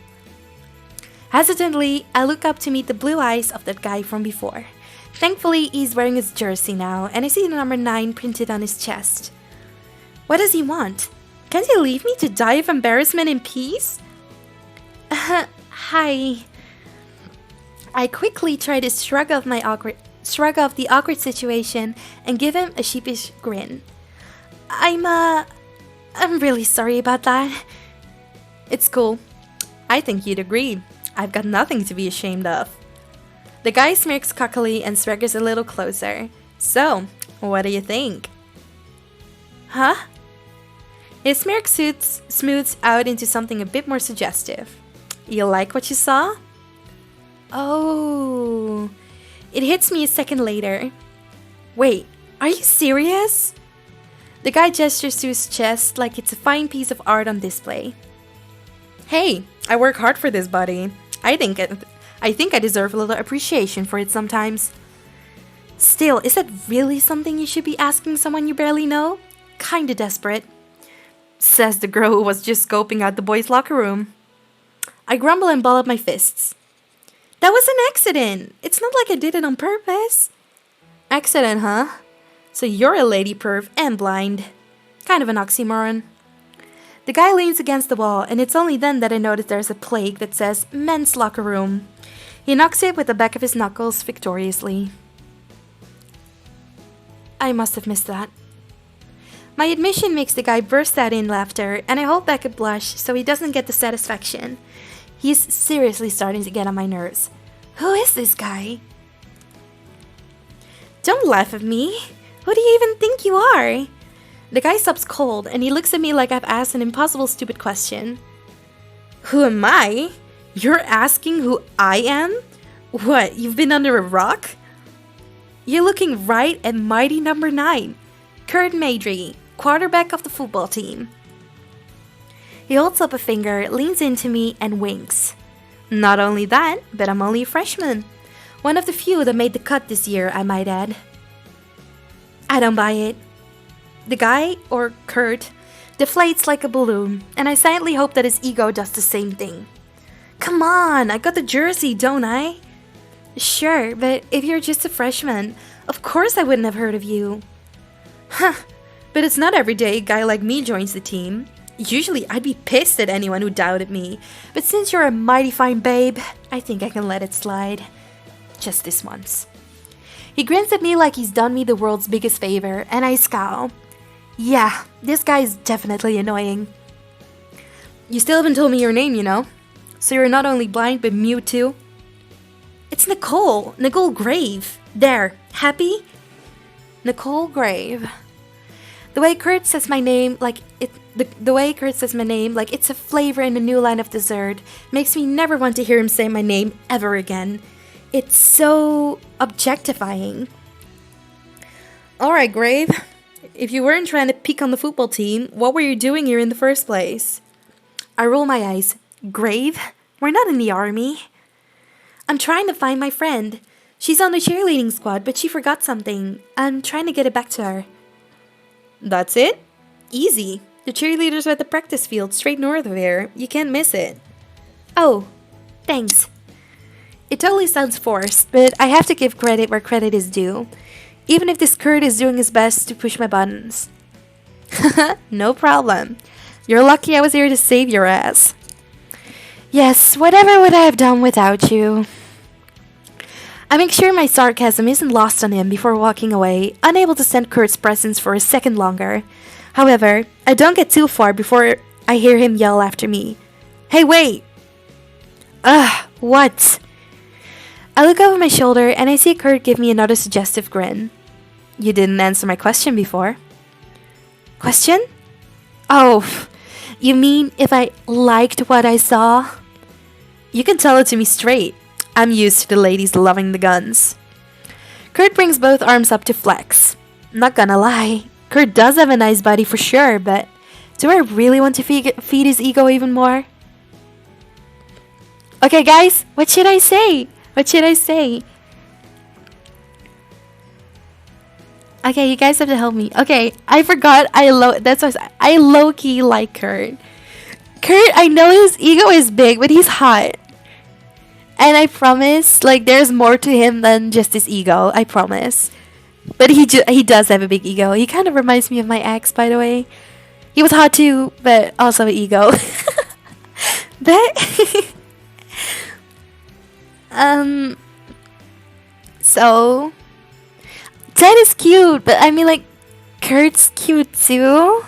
Hesitantly, I look up to meet the blue eyes of that guy from before. Thankfully, he's wearing his jersey now, and I see the number 9 printed on his chest. What does he want? Can't he leave me to die of embarrassment in peace? Hi. I quickly try to shrug off the awkward situation and give him a sheepish grin. I'm really sorry about that. It's cool. I think you'd agree. I've got nothing to be ashamed of. The guy smirks cockily and swaggers a little closer. So, what do you think? Huh? His smirk smooths out into something a bit more suggestive. You like what you saw? Oh. It hits me a second later. Wait, are you serious? The guy gestures to his chest like it's a fine piece of art on display. Hey, I work hard for this, buddy. I think I deserve a little appreciation for it sometimes. Still, is that really something you should be asking someone you barely know? Kinda desperate. Says the girl who was just scoping out the boys' locker room. I grumble and ball up my fists. That was an accident. It's not like I did it on purpose. Accident, huh? So you're a lady perv and blind. Kind of an oxymoron. The guy leans against the wall, and it's only then that I notice there's a plaque that says men's locker room. He knocks it with the back of his knuckles victoriously. I must have missed that. My admission makes the guy burst out in laughter, and I hold back a blush so he doesn't get the satisfaction. He's seriously starting to get on my nerves. Who is this guy? Don't laugh at me. Who do you even think you are? The guy stops cold, and he looks at me like I've asked an impossible stupid question. Who am I? You're asking who I am? What, you've been under a rock? You're looking right at mighty number 9, Kurt Madry, quarterback of the football team. He holds up a finger, leans into me, and winks. Not only that, but I'm only a freshman. One of the few that made the cut this year, I might add. I don't buy it. The guy, or Kurt, deflates like a balloon, and I silently hope that his ego does the same thing. Come on, I got the jersey, don't I? Sure, but if you're just a freshman, of course I wouldn't have heard of you. Huh, but it's not every day a guy like me joins the team. Usually I'd be pissed at anyone who doubted me, but since you're a mighty fine babe, I think I can let it slide. Just this once. He grins at me like he's done me the world's biggest favor, and I scowl. Yeah, this guy is definitely annoying. You still haven't told me your name, you know? So you're not only blind, but mute too? It's Nicole Grave. There, happy? Nicole Grave. The way Kurt says my name like it's a flavor in a new line of dessert makes me never want to hear him say my name ever again. It's so objectifying. Alright, Grave. If you weren't trying to peek on the football team, what were you doing here in the first place? I roll my eyes. Grave? We're not in the army. I'm trying to find my friend. She's on the cheerleading squad, but she forgot something. I'm trying to get it back to her. That's it? Easy. The cheerleaders are at the practice field straight north of here. You can't miss it. Oh, thanks. It totally sounds forced, but I have to give credit where credit is due. Even if this Kurt is doing his best to push my buttons. No problem. You're lucky I was here to save your ass. Yes, whatever would I have done without you? I make sure my sarcasm isn't lost on him before walking away, unable to stand Kurt's presence for a second longer. However, I don't get too far before I hear him yell after me. Hey, wait! Ugh, what? I look over my shoulder and I see Kurt give me another suggestive grin. You didn't answer my question before. Question? Oh, you mean if I liked what I saw? You can tell it to me straight. I'm used to the ladies loving the guns. Kurt brings both arms up to flex. Not gonna lie, Kurt does have a nice body for sure, but do I really want to feed his ego even more? Okay guys, what should I say? What should I say? Okay, you guys have to help me. Okay, I forgot. That's what I low-key like Kurt. Kurt, I know his ego is big, but he's hot. And I promise, like, there's more to him than just his ego. I promise. But he does have a big ego. He kind of reminds me of my ex, by the way. He was hot too, but also an ego. But so Ted is cute, but I mean, like, Kurt's cute too.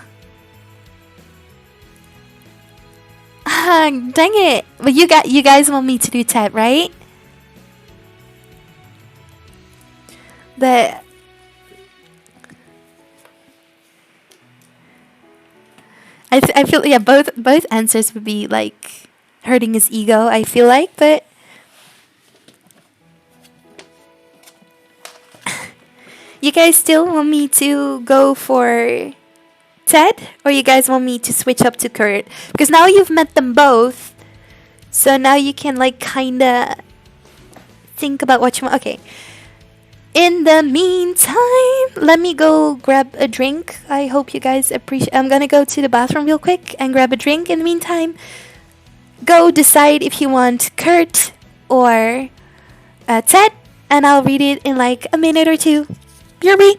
Dang it! But you guys want me to do Ted, right? I feel, yeah, both answers would be like hurting his ego, I feel like, but you guys still want me to go for Ted, or you guys want me to switch up to Kurt? Because now you've met them both, so now you can like kinda think about what you want. Okay. In the meantime, let me go grab a drink. I hope you guys appreciate. I'm gonna go to the bathroom real quick and grab a drink. In the meantime, go decide if you want Kurt or Ted, and I'll read it in like a minute or two. BRB.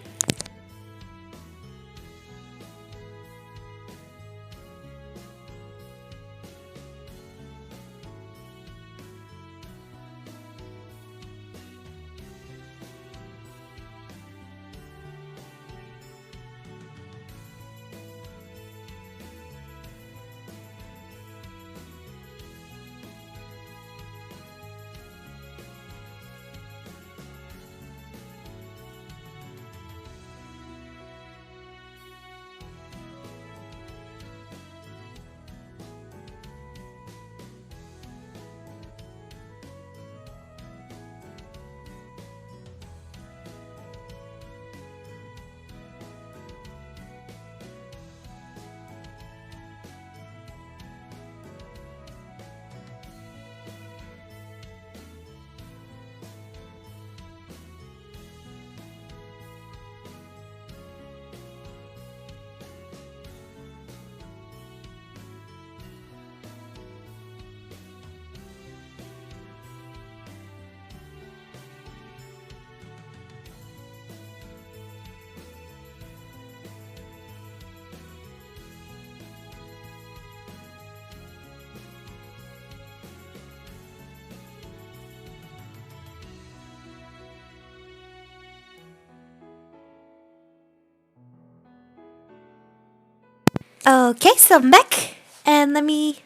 Okay, so I'm back, and let me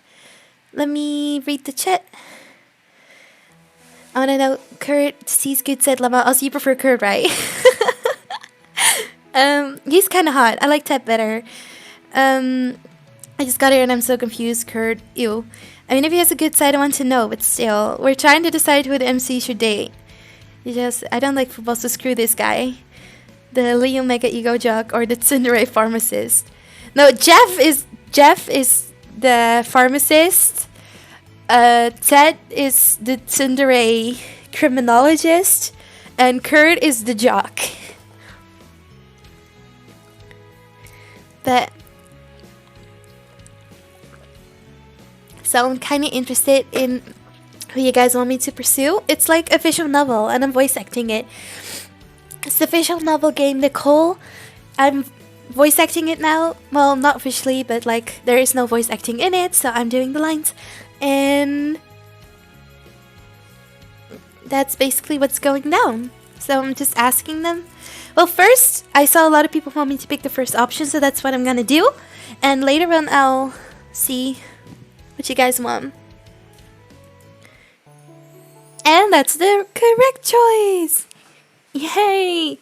read the chat. I wanna know, Kurt sees good said Lama. Also, you prefer Kurt, right? He's kind of hot. I like Ted better. I just got here and I'm so confused. Kurt, ew. I mean, if he has a good side, I want to know, but still, we're trying to decide who the MC should date. I don't like football, so screw this guy. The Leo Mega Ego Jock or the Tsundere Pharmacist. No, Jeff is the pharmacist. Ted is the Tsundere criminologist, and Kurt is the jock. But so I'm kind of interested in who you guys want me to pursue. It's like a visual novel, and I'm voice acting it. It's the visual novel game Nicole. I'm voice acting it now. Well, not officially, but like there is no voice acting in it, so I'm doing the lines. And that's basically what's going down. So I'm just asking them. Well, first, I saw a lot of people want me to pick the first option, so that's what I'm gonna do. And later on, I'll see what you guys want. And that's the correct choice! Yay!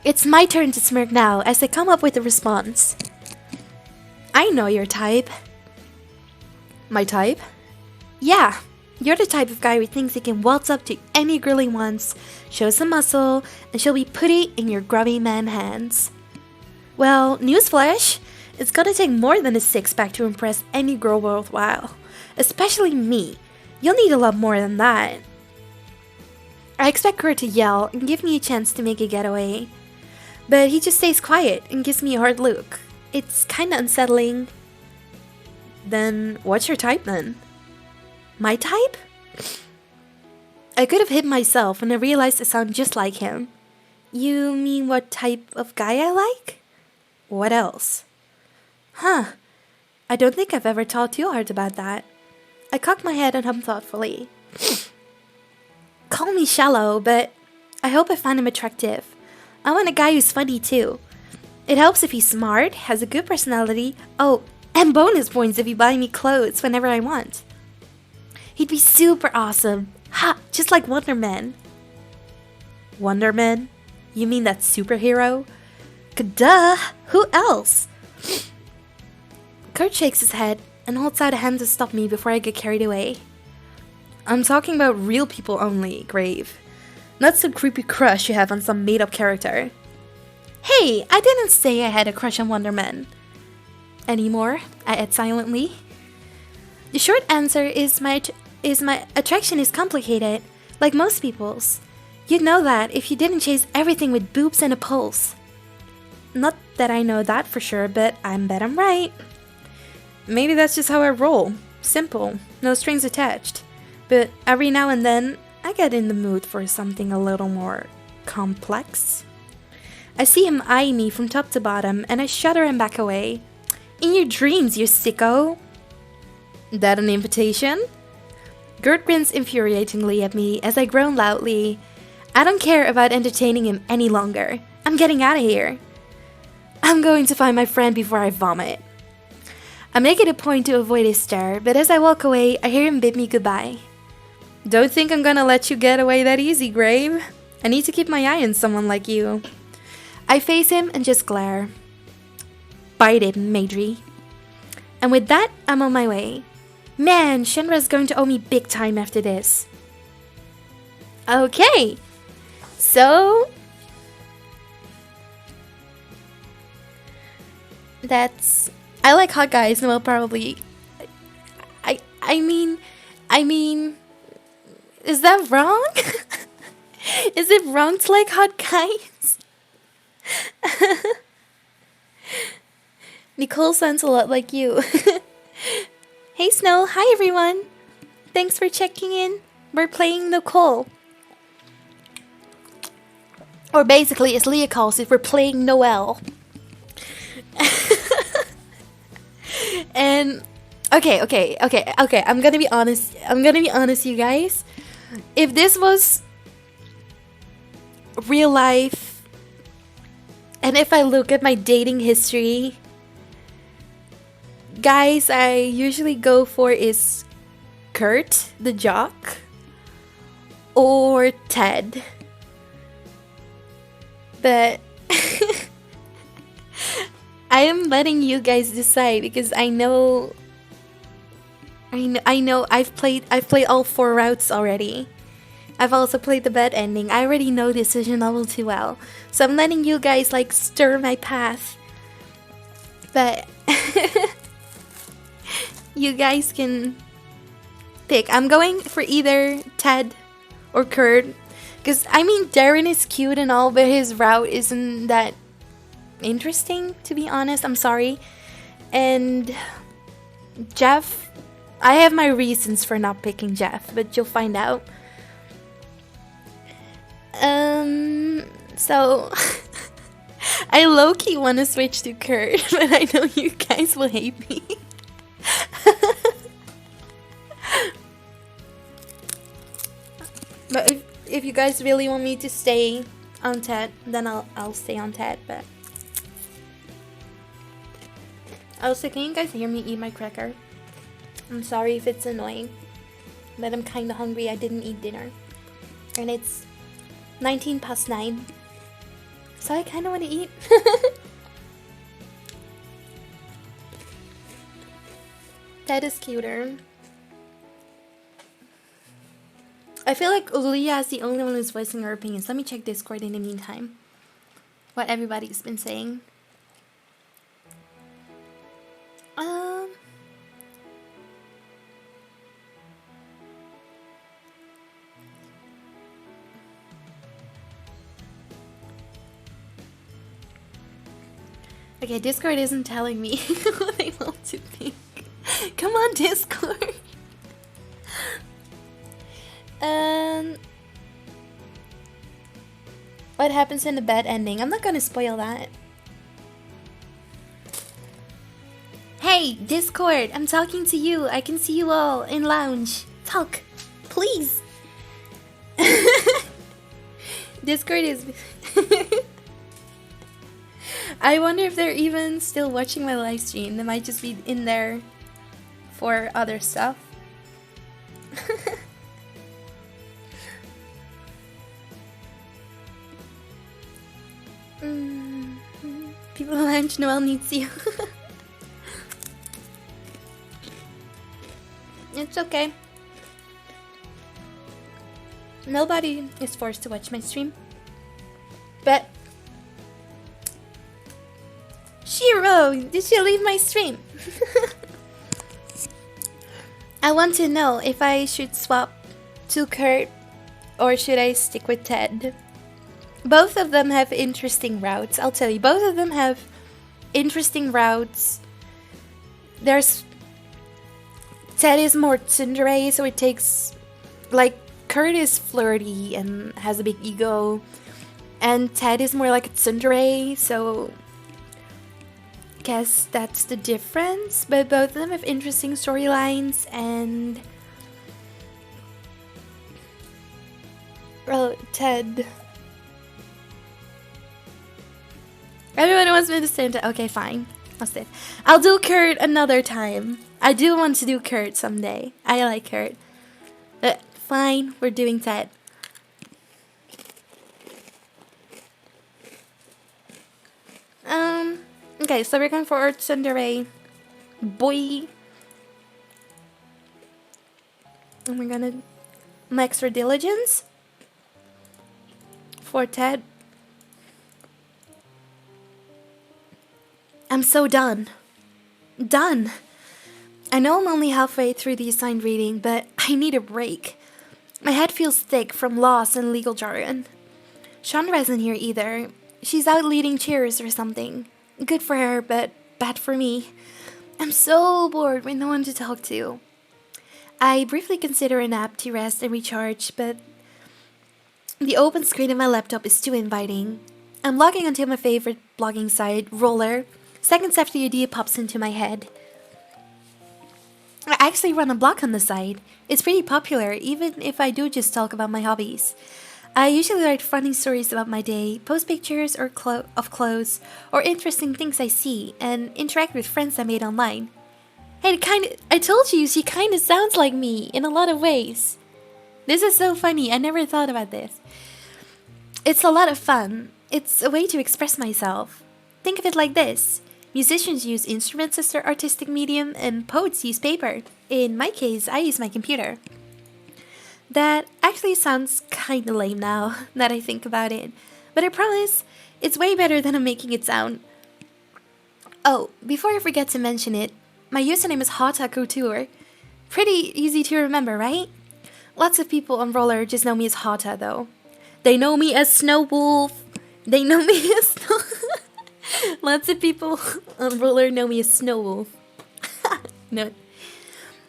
It's my turn to smirk now as I come up with a response. I know your type. My type? Yeah, you're the type of guy who thinks he can waltz up to any girl he wants, show some muscle, and she'll be putty in your grubby man hands. Well, newsflash, it's gonna take more than a six-pack to impress any girl worthwhile. Especially me. You'll need a lot more than that. I expect Kurt to yell and give me a chance to make a getaway. But he just stays quiet and gives me a hard look. It's kinda unsettling. Then what's your type then? My type? I could have hit myself when I realized I sound just like him. You mean what type of guy I like? What else? Huh. I don't think I've ever thought too hard about that. I cocked my head and hummed thoughtfully. Call me shallow, but I hope I find him attractive. I want a guy who's funny too. It helps if he's smart, has a good personality, oh, and bonus points if he buys me clothes whenever I want. He'd be super awesome. Ha! Just like Wonder Man. Wonder Man? You mean that superhero? Duh! Who else? Kurt shakes his head and holds out a hand to stop me before I get carried away. I'm talking about real people only, Grave. Not some creepy crush you have on some made-up character. Hey, I didn't say I had a crush on Wonder Man. Anymore, I add silently. The short answer is my attraction is complicated, like most people's. You'd know that if you didn't chase everything with boobs and a pulse. Not that I know that for sure, but I bet I'm right. Maybe that's just how I roll. Simple, no strings attached. But every now and then, I get in the mood for something a little more complex. I see him eye me from top to bottom, and I shudder and back away. In your dreams, you sicko! That an invitation? Gert grins infuriatingly at me as I groan loudly. I don't care about entertaining him any longer. I'm getting out of here. I'm going to find my friend before I vomit. I make it a point to avoid his stare, but as I walk away, I hear him bid me goodbye. Don't think I'm gonna let you get away that easy, Grave. I need to keep my eye on someone like you. I face him and just glare. Bite it, Maidry. And with that, I'm on my way. Man, Shinra's going to owe me big time after this. Okay. So... that's... I like hot guys, Noelle probably... I mean... Is that wrong? Is it wrong to like hot guys? Nicole sounds a lot like you. Hey Snow, hi everyone. Thanks for checking in. We're playing Nicole. Or basically, as Leah calls it, we're playing Noelle. And okay. I'm gonna be honest, you guys. If this was real life, and if I look at my dating history, guys I usually go for is Kurt, the jock, or Ted. But I am letting you guys decide because I know I've played all 4 routes already. I've also played the bad ending. I already know this visual novel too well. So I'm letting you guys like stir my path. But you guys can pick. I'm going for either Ted or Kurt. Because I mean Darren is cute and all, but his route isn't that interesting, to be honest. I'm sorry. And Jeff, I have my reasons for not picking Jeff, but you'll find out. So I low-key want to switch to Kurt, but I know you guys will hate me. But if you guys really want me to stay on Ted, then I'll stay on Ted. But also, can you guys hear me eat my cracker? I'm sorry if it's annoying, but I'm kind of hungry. I didn't eat dinner, and it's 9:19, so I kind of want to eat. That is cuter. I feel like Leah is the only one who's voicing her opinions. Let me check Discord in the meantime. What everybody's been saying. Okay, Discord isn't telling me what I want to think. Come on, Discord. What happens in the bad ending? I'm not gonna spoil that. Hey, Discord, I'm talking to you. I can see you all in lounge. Talk, please. Discord is... I wonder if they're even still watching my live stream. They might just be in there for other stuff. Lunch, Noelle needs you. It's okay. Nobody is forced to watch my stream. But Shiro, did you leave my stream? I want to know if I should swap to Kurt or should I stick with Ted. Both of them have interesting routes. I'll tell you, both of them have interesting routes. There's Ted is more tsundere, so it takes, like, Kurt is flirty and has a big ego, and Ted is more like a tsundere, so guess that's the difference. But both of them have interesting storylines, and well, Ted. Everyone wants me to stand. Okay, fine. I'll do Kurt another time. I do want to do Kurt someday. I like Kurt. But fine, we're doing Ted. Okay, so we're going for our tsundere boy. And we're gonna max our diligence for Ted. I'm so done. Done. I know I'm only halfway through the assigned reading, but I need a break. My head feels thick from laws and legal jargon. Chandra isn't here either. She's out leading cheers or something. Good for her, but bad for me. I'm so bored with no one to talk to. I briefly consider a nap to rest and recharge, but the open screen of my laptop is too inviting. I'm logging onto my favorite blogging site, Roller. Seconds after the idea pops into my head. I actually run a blog on the site. It's pretty popular, even if I do just talk about my hobbies. I usually write funny stories about my day, post pictures or of clothes, or interesting things I see, and interact with friends I made online. Hey, I told you, she kinda sounds like me in a lot of ways. This is so funny, I never thought about this. It's a lot of fun. It's a way to express myself. Think of it like this. Musicians use instruments as their artistic medium, and poets use paper. In my case, I use my computer. That actually sounds kinda lame now, that I think about it. But I promise, it's way better than I'm making it sound. Oh, before I forget to mention it, my username is Hota Couture. Pretty easy to remember, right? Lots of people on Roller just know me as Hota, though. They know me as Snowwolf. They know me as Lots of people on Roller know me as Snowwolf. No.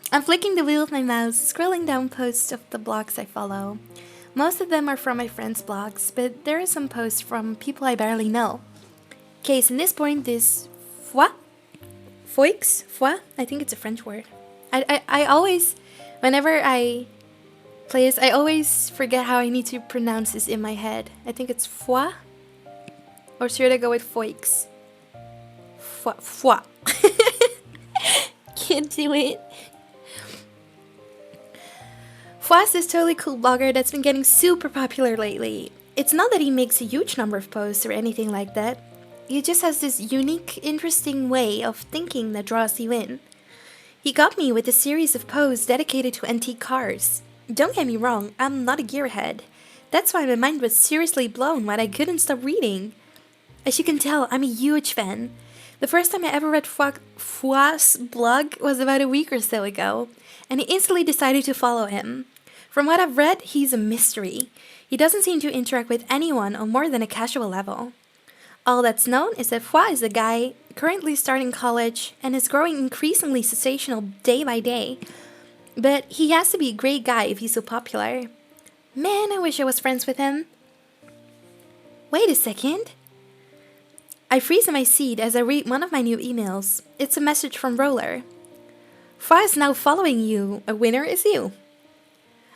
I'm flicking the wheel of my mouse, scrolling down posts of the blogs I follow. Most of them are from my friends' blogs, but there are some posts from people I barely know. Case in this point is foi? Foix? Foi? I think it's a French word. I always, whenever I play this, I always forget how I need to pronounce this in my head. I think it's foi? Or should I go with foix? Foi. Can't do it. Foi is this totally cool blogger that's been getting super popular lately. It's not that he makes a huge number of posts or anything like that. He just has this unique, interesting way of thinking that draws you in. He got me with a series of posts dedicated to antique cars. Don't get me wrong, I'm not a gearhead. That's why my mind was seriously blown when I couldn't stop reading. As you can tell, I'm a huge fan. The first time I ever read Foix's blog was about a week or so ago, and I instantly decided to follow him. From what I've read, he's a mystery. He doesn't seem to interact with anyone on more than a casual level. All that's known is that Foix is a guy currently starting college and is growing increasingly sensational day by day. But he has to be a great guy if he's so popular. Man, I wish I was friends with him. Wait a second. I freeze in my seat as I read one of my new emails. It's a message from Roller. Foix is now following you. A winner is you.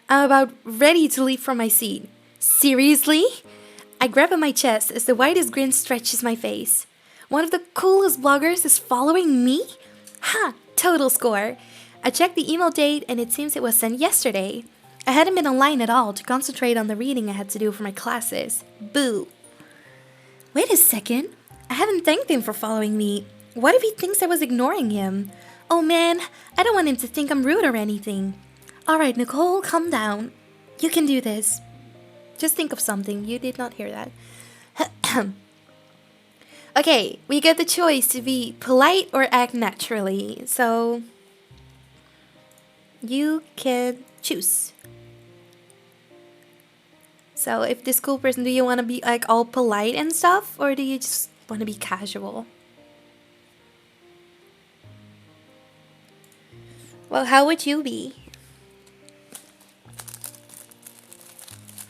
I'm about ready to leap from my seat. Seriously? I grab at my chest as the widest grin stretches my face. One of the coolest bloggers is following me? Ha! Total score. I checked the email date and it seems it was sent yesterday. I hadn't been online at all to concentrate on the reading I had to do for my classes. Boo. Wait a second. I haven't thanked him for following me. What if he thinks I was ignoring him? Oh man, I don't want him to think I'm rude or anything. Alright, Nicole, calm down. You can do this. Just think of something. You did not hear that. Okay, we get the choice to be polite or act naturally. So, you can choose. So, if this cool person, do you want to be like all polite and stuff? Or do you just want to be casual? Well, how would you be?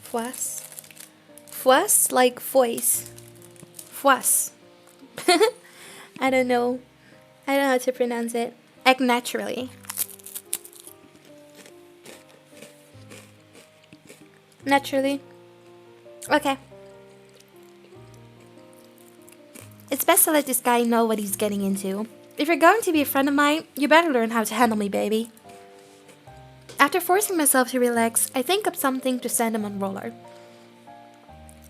Voice? Voice? Like voice. Voice. I don't know. I don't know how to pronounce it. Act naturally. Naturally. Okay. It's best to let this guy know what he's getting into. If you're going to be a friend of mine, you better learn how to handle me, baby. After forcing myself to relax, I think of something to send him on roller.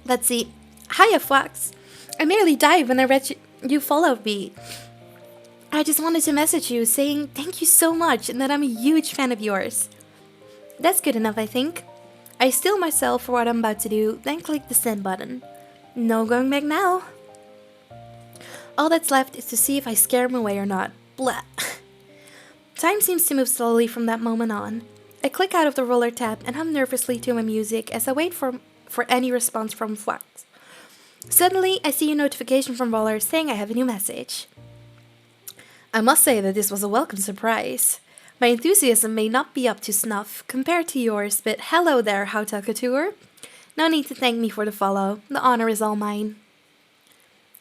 Let's see. Hiya, Fox. I nearly died when I read you followed me. I just wanted to message you saying thank you so much and that I'm a huge fan of yours. That's good enough, I think. I steel myself for what I'm about to do, then click the send button. No going back now. All that's left is to see if I scare him away or not. Blah. Time seems to move slowly from that moment on. I click out of the roller tab and hum nervously to my music as I wait for any response from Fox. Suddenly, I see a notification from Roller saying I have a new message. I must say that this was a welcome surprise. My enthusiasm may not be up to snuff compared to yours, but hello there, Hotel Couture. No need to thank me for the follow. The honor is all mine.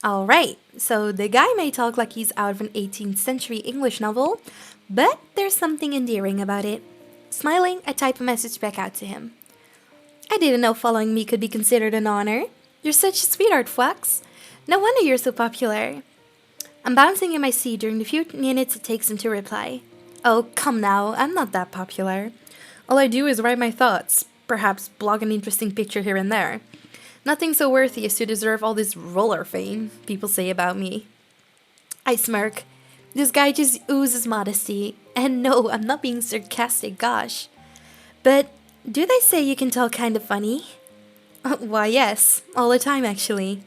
Alright, so the guy may talk like he's out of an 18th century English novel, but there's something endearing about it. Smiling, I type a message back out to him. I didn't know following me could be considered an honor. You're such a sweetheart, Fox. No wonder you're so popular. I'm bouncing in my seat during the few minutes it takes him to reply. Oh, come now, I'm not that popular. All I do is write my thoughts, perhaps blog an interesting picture here and there. Nothing so worthy as to deserve all this roller fame people say about me. I smirk. This guy just oozes modesty. And no, I'm not being sarcastic, gosh. But do they say you can talk kind of funny? Why, yes, all the time actually.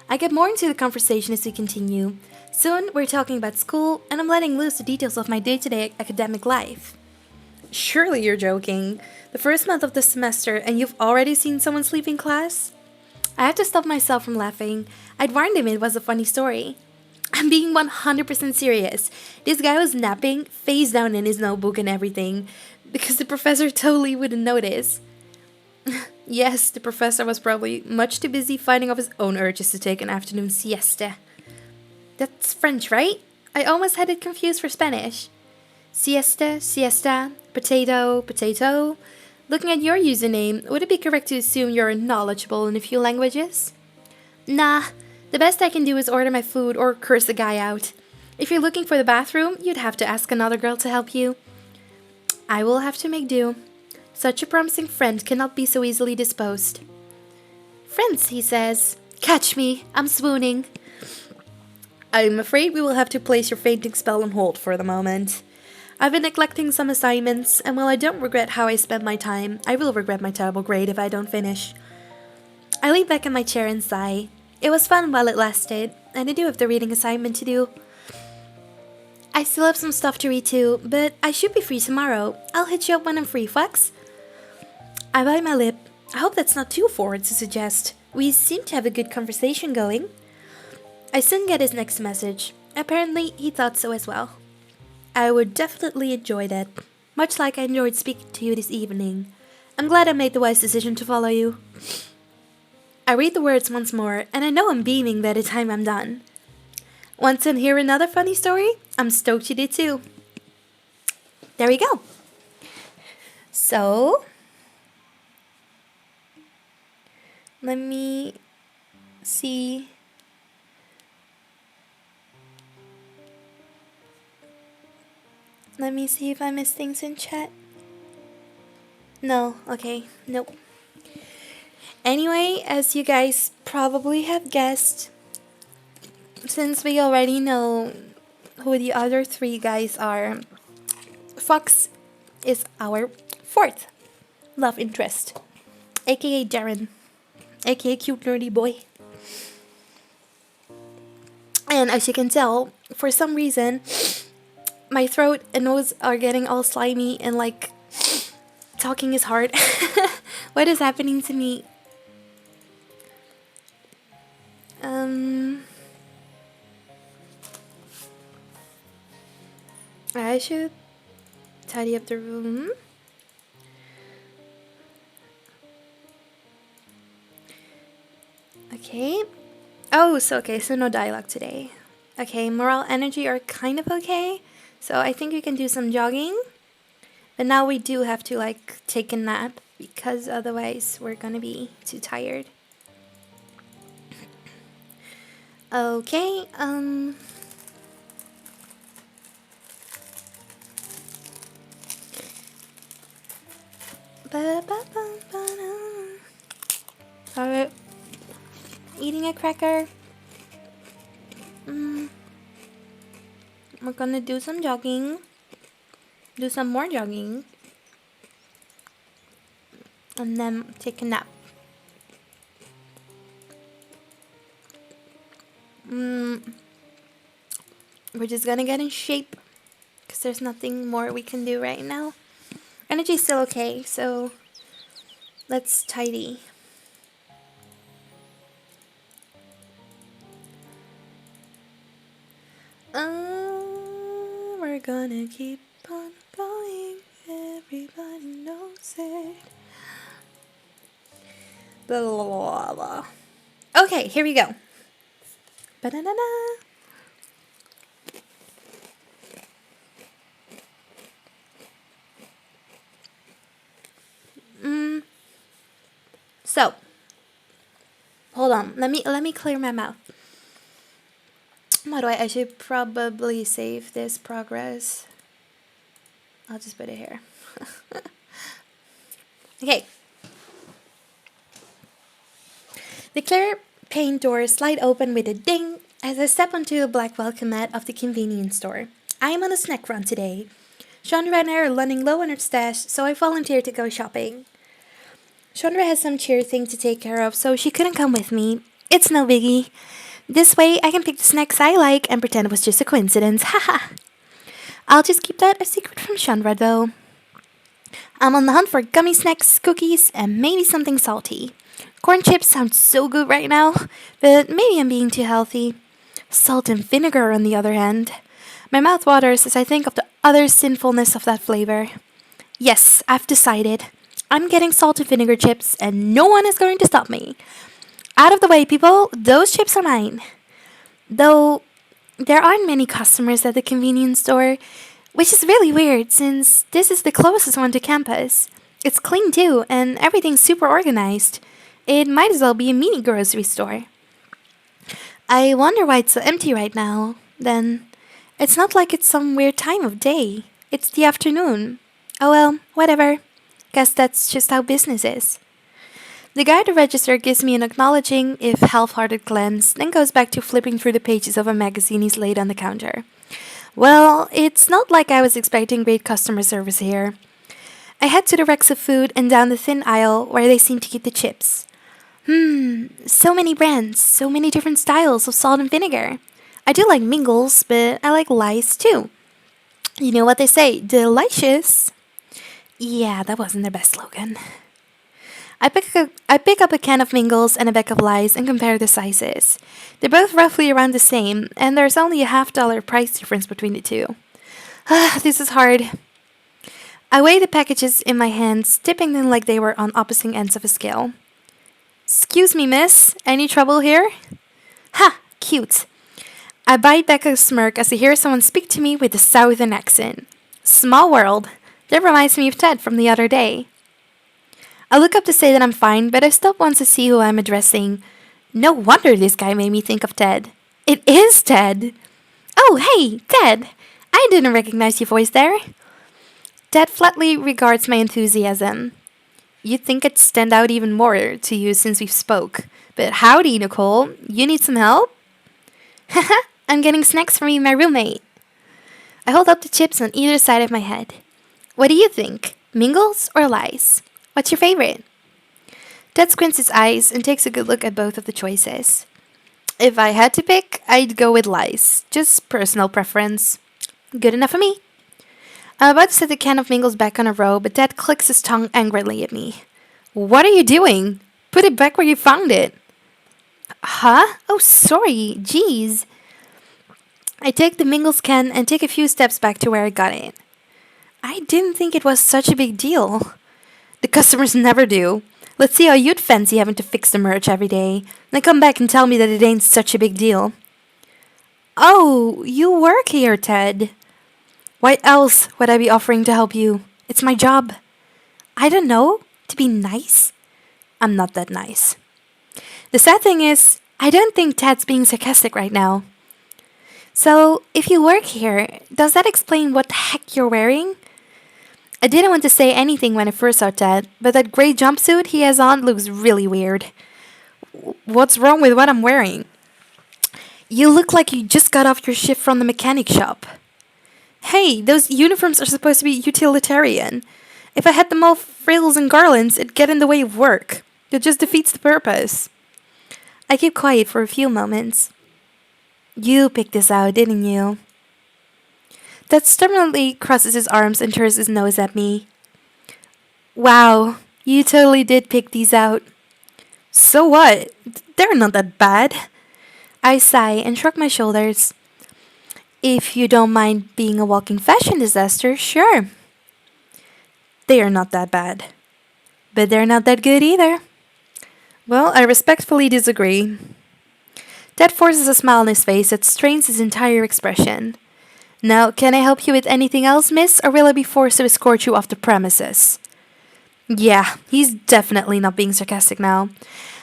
I get more into the conversation as we continue. Soon, we're talking about school, and I'm letting loose the details of my day-to-day academic life. Surely you're joking. The first month of the semester, and you've already seen someone sleep in class? I have to stop myself from laughing. I'd warned him it was a funny story. I'm being 100% serious. This guy was napping, face down in his notebook and everything, because the professor totally wouldn't notice. Yes, the professor was probably much too busy fighting off his own urges to take an afternoon siesta. That's French, right? I almost had it confused for Spanish. Siesta, siesta, potato, potato. Looking at your username, would it be correct to assume you're knowledgeable in a few languages? Nah, the best I can do is order my food or curse the guy out. If you're looking for the bathroom, you'd have to ask another girl to help you. I will have to make do. Such a promising friend cannot be so easily disposed. Friends, he says. Catch me, I'm swooning. I'm afraid we will have to place your fainting spell on hold for the moment. I've been neglecting some assignments, and while I don't regret how I spent my time, I will regret my terrible grade if I don't finish. I lean back in my chair and sigh. It was fun while it lasted, and I do have the reading assignment to do. I still have some stuff to read too, but I should be free tomorrow. I'll hit you up when I'm free, Fox. I bite my lip. I hope that's not too forward to suggest. We seem to have a good conversation going. I soon get his next message. Apparently, he thought so as well. I would definitely enjoy that, much like I enjoyed speaking to you this evening. I'm glad I made the wise decision to follow you. I read the words once more, and I know I'm beaming by the time I'm done. Want to hear another funny story? I'm stoked you did too. There we go. So, let me see. Let me see if I missed things in chat. No, okay, nope. Anyway, as you guys probably have guessed, since we already know who the other three guys are, Fox is our fourth love interest, aka Darren, aka cute nerdy boy. And as you can tell, for some reason, my throat and nose are getting all slimy and like talking is hard. What is happening to me? I should tidy up the room. Okay. Oh, so no dialogue today. Okay, morale, energy are kind of okay. So I think we can do some jogging. But now we do have to like take a nap because otherwise we're gonna be too tired. Okay, alright. Eating a cracker. We're gonna do some jogging. Do some more jogging. And then take a nap. We're just gonna get in shape because there's nothing more we can do right now. Energy's still okay, so let's tidy. We're gonna keep on going. Everybody knows it. Blah, blah, blah, blah. Okay, here we go. Ba-da-da-da. So, hold on. Let me clear my mouth. By the way, I should probably save this progress. I'll just put it here. Okay. The clear pane doors slide open with a ding as I step onto the black welcome mat of the convenience store. I am on a snack run today. Chandra and I are running low on our stash, so I volunteered to go shopping. Chandra has some cheer thing to take care of, so she couldn't come with me. It's no biggie. This way, I can pick the snacks I like and pretend it was just a coincidence. Haha. I'll just keep that a secret from Chandra, though. I'm on the hunt for gummy snacks, cookies, and maybe something salty. Corn chips sound so good right now, but maybe I'm being too healthy. Salt and vinegar, on the other hand. My mouth waters as I think of the utter sinfulness of that flavor. Yes, I've decided. I'm getting salt and vinegar chips, and no one is going to stop me. Out of the way, people. Those chips are mine. Though, there aren't many customers at the convenience store, which is really weird since this is the closest one to campus. It's clean too, and everything's super organized. It might as well be a mini grocery store. I wonder why it's so empty right now. Then, it's not like it's some weird time of day. It's the afternoon. Oh well, whatever. Guess that's just how business is. The guy at the register gives me an acknowledging, if half-hearted glance, then goes back to flipping through the pages of a magazine he's laid on the counter. Well, it's not like I was expecting great customer service here. I head to the racks of food and down the thin aisle where they seem to keep the chips. So many brands, so many different styles of salt and vinegar. I do like Mingles, but I like Lice too. You know what they say, delicious. Yeah, that wasn't their best slogan. I pick up a can of Mingles and a bag of Lice and compare the sizes. They're both roughly around the same, and there's only a $50 price difference between the two. This is hard. I weigh the packages in my hands, tipping them like they were on opposite ends of a scale. Excuse me, miss. Any trouble here? Ha! Cute. I bite back a smirk as I hear someone speak to me with a southern accent. Small world. That reminds me of Ted from the other day. I look up to say that I'm fine, but I stop once to see who I'm addressing. No wonder this guy made me think of Ted. It is Ted! Oh, hey, Ted! I didn't recognize your voice there. Ted flatly regards my enthusiasm. You'd think I'd stand out even more to you since we've spoke. But howdy, Nicole. You need some help? Haha, I'm getting snacks from me and my roommate. I hold up the chips on either side of my head. What do you think? Mingles or lies? What's your favorite? Ted squints his eyes and takes a good look at both of the choices. If I had to pick, I'd go with lies. Just personal preference. Good enough for me. I'm about to set the can of Mingles back on a row, but Dad clicks his tongue angrily at me. What are you doing? Put it back where you found it. Huh? Oh, sorry. Jeez. I take the Mingles can and take a few steps back to where I got it. I didn't think it was such a big deal. The customers never do. Let's see how you'd fancy having to fix the merch every day. Then come back and tell me that it ain't such a big deal. Oh, you work here, Ted. Why else would I be offering to help you? It's my job. I don't know. To be nice? I'm not that nice. The sad thing is, I don't think Ted's being sarcastic right now. So, if you work here, does that explain what the heck you're wearing? I didn't want to say anything when I first saw Ted, but that gray jumpsuit he has on looks really weird. What's wrong with what I'm wearing? You look like you just got off your shift from the mechanic shop. Hey, those uniforms are supposed to be utilitarian. If I had them all frills and garlands, it'd get in the way of work. It just defeats the purpose. I keep quiet for a few moments. You picked this out, didn't you? Ted stubbornly crosses his arms and turns his nose at me. Wow, you totally did pick these out. So what? They're not that bad. I sigh and shrug my shoulders. If you don't mind being a walking fashion disaster, sure. They are not that bad. But they're not that good either. Well, I respectfully disagree. Ted forces a smile on his face that strains his entire expression. Now, can I help you with anything else, miss, or will I be forced to escort you off the premises? Yeah, he's definitely not being sarcastic now.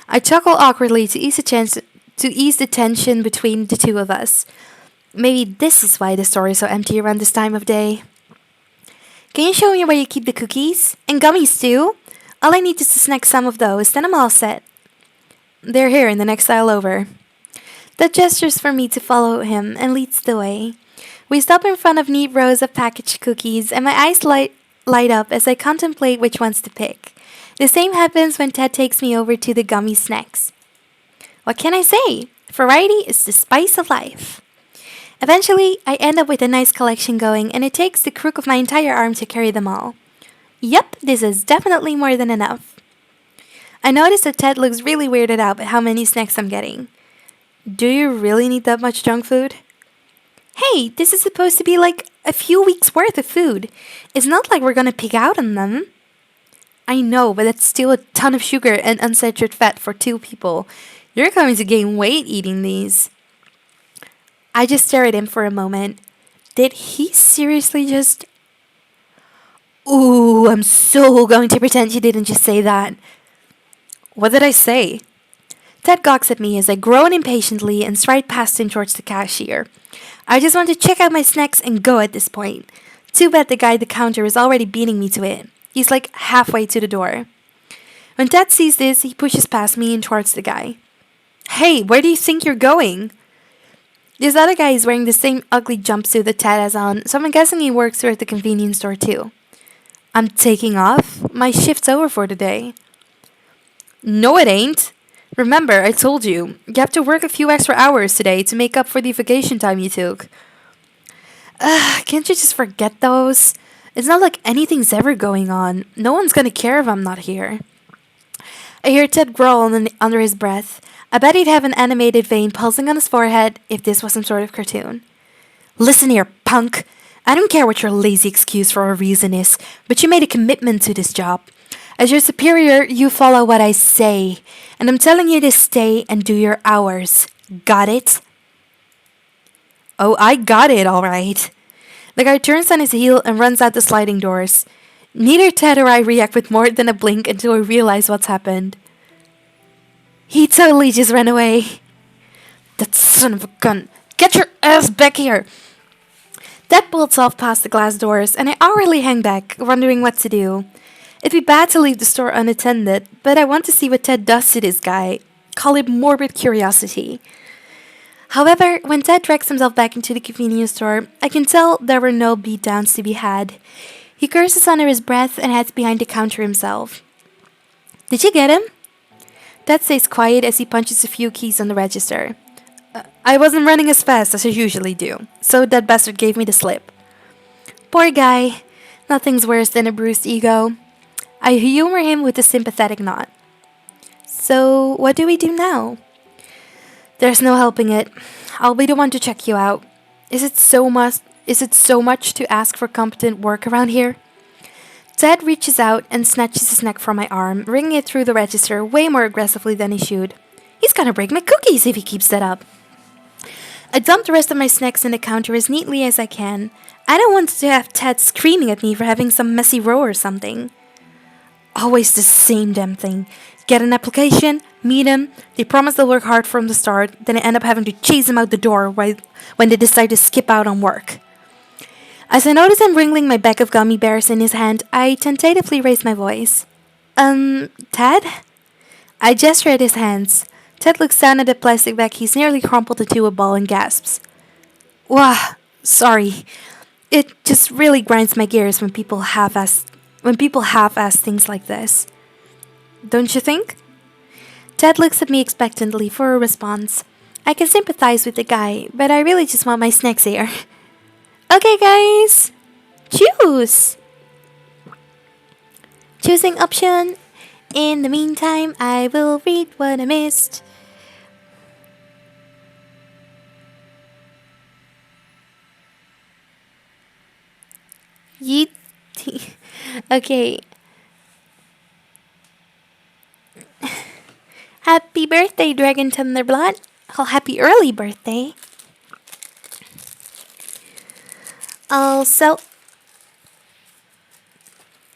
I chuckle awkwardly to ease the tension between the two of us. Maybe this is why the store is so empty around this time of day. Can you show me where you keep the cookies? And gummies too? All I need is to snack some of those, then I'm all set. They're here in the next aisle over. That gestures for me to follow him and leads the way. We stop in front of neat rows of packaged cookies, and my eyes light up as I contemplate which ones to pick. The same happens when Ted takes me over to the gummy snacks. What can I say? Variety is the spice of life. Eventually, I end up with a nice collection going, and it takes the crook of my entire arm to carry them all. Yep, this is definitely more than enough. I notice that Ted looks really weirded out by how many snacks I'm getting. Do you really need that much junk food? Hey, this is supposed to be like a few weeks worth of food. It's not like we're gonna pig out on them. I know, but that's still a ton of sugar and unsaturated fat for 2 people. You're going to gain weight eating these. I just stare at him for a moment. Did he seriously just... Ooh, I'm so going to pretend you didn't just say that. What did I say? Ted gawks at me as I groan impatiently and stride past him towards the cashier. I just want to check out my snacks and go at this point. Too bad the guy at the counter is already beating me to it. He's like halfway to the door. When Ted sees this, he pushes past me and towards the guy. Hey, where do you think you're going? This other guy is wearing the same ugly jumpsuit that Ted has on, so I'm guessing he works here at the convenience store too. I'm taking off. My shift's over for the day. No, it ain't. Remember, I told you, you have to work a few extra hours today to make up for the vacation time you took. Can't you just forget those? It's not like anything's ever going on. No one's gonna care if I'm not here. I hear Ted growl under his breath. I bet he'd have an animated vein pulsing on his forehead if this was some sort of cartoon. Listen here, punk. I don't care what your lazy excuse for a reason is, but you made a commitment to this job. As your superior, you follow what I say. And I'm telling you to stay and do your hours. Got it? Oh, I got it, all right. The guy turns on his heel and runs out the sliding doors. Neither Ted or I react with more than a blink until we realize what's happened. He totally just ran away. That son of a gun. Get your ass back here. Ted bolts off past the glass doors, and I awkwardly hang back, wondering what to do. It'd be bad to leave the store unattended, but I want to see what Ted does to this guy. Call it morbid curiosity. However, when Ted drags himself back into the convenience store, I can tell there were no beatdowns to be had. He curses under his breath and heads behind the counter himself. Did you get him? Ted stays quiet as he punches a few keys on the register. I wasn't running as fast as I usually do, so that bastard gave me the slip. Poor guy. Nothing's worse than a bruised ego. I humor him with a sympathetic nod. So, what do we do now? There's no helping it. I'll be the one to check you out. Is it so much to ask for competent work around here? Ted reaches out and snatches his neck from my arm, ringing it through the register way more aggressively than he should. He's gonna break my cookies if he keeps that up. I dump the rest of my snacks in the counter as neatly as I can. I don't want to have Ted screaming at me for having some messy row or something. Always the same damn thing. Get an application, meet him, they promise they'll work hard from the start, then I end up having to chase them out the door when they decide to skip out on work. As I notice him wriggling my bag of gummy bears in his hand, I tentatively raise my voice. Ted? I gesture at his hands. Ted looks down at the plastic bag he's nearly crumpled into a ball and gasps. Wah, sorry. It just really grinds my gears when people half-ass things like this. Don't you think? Ted looks at me expectantly for a response. I can sympathize with the guy, but I really just want my snacks here. Okay, guys. Choose! Choosing option. In the meantime, I will read what I missed. Yeet. Okay. Happy birthday, Dragon Thunderblood. Oh, happy early birthday. Also,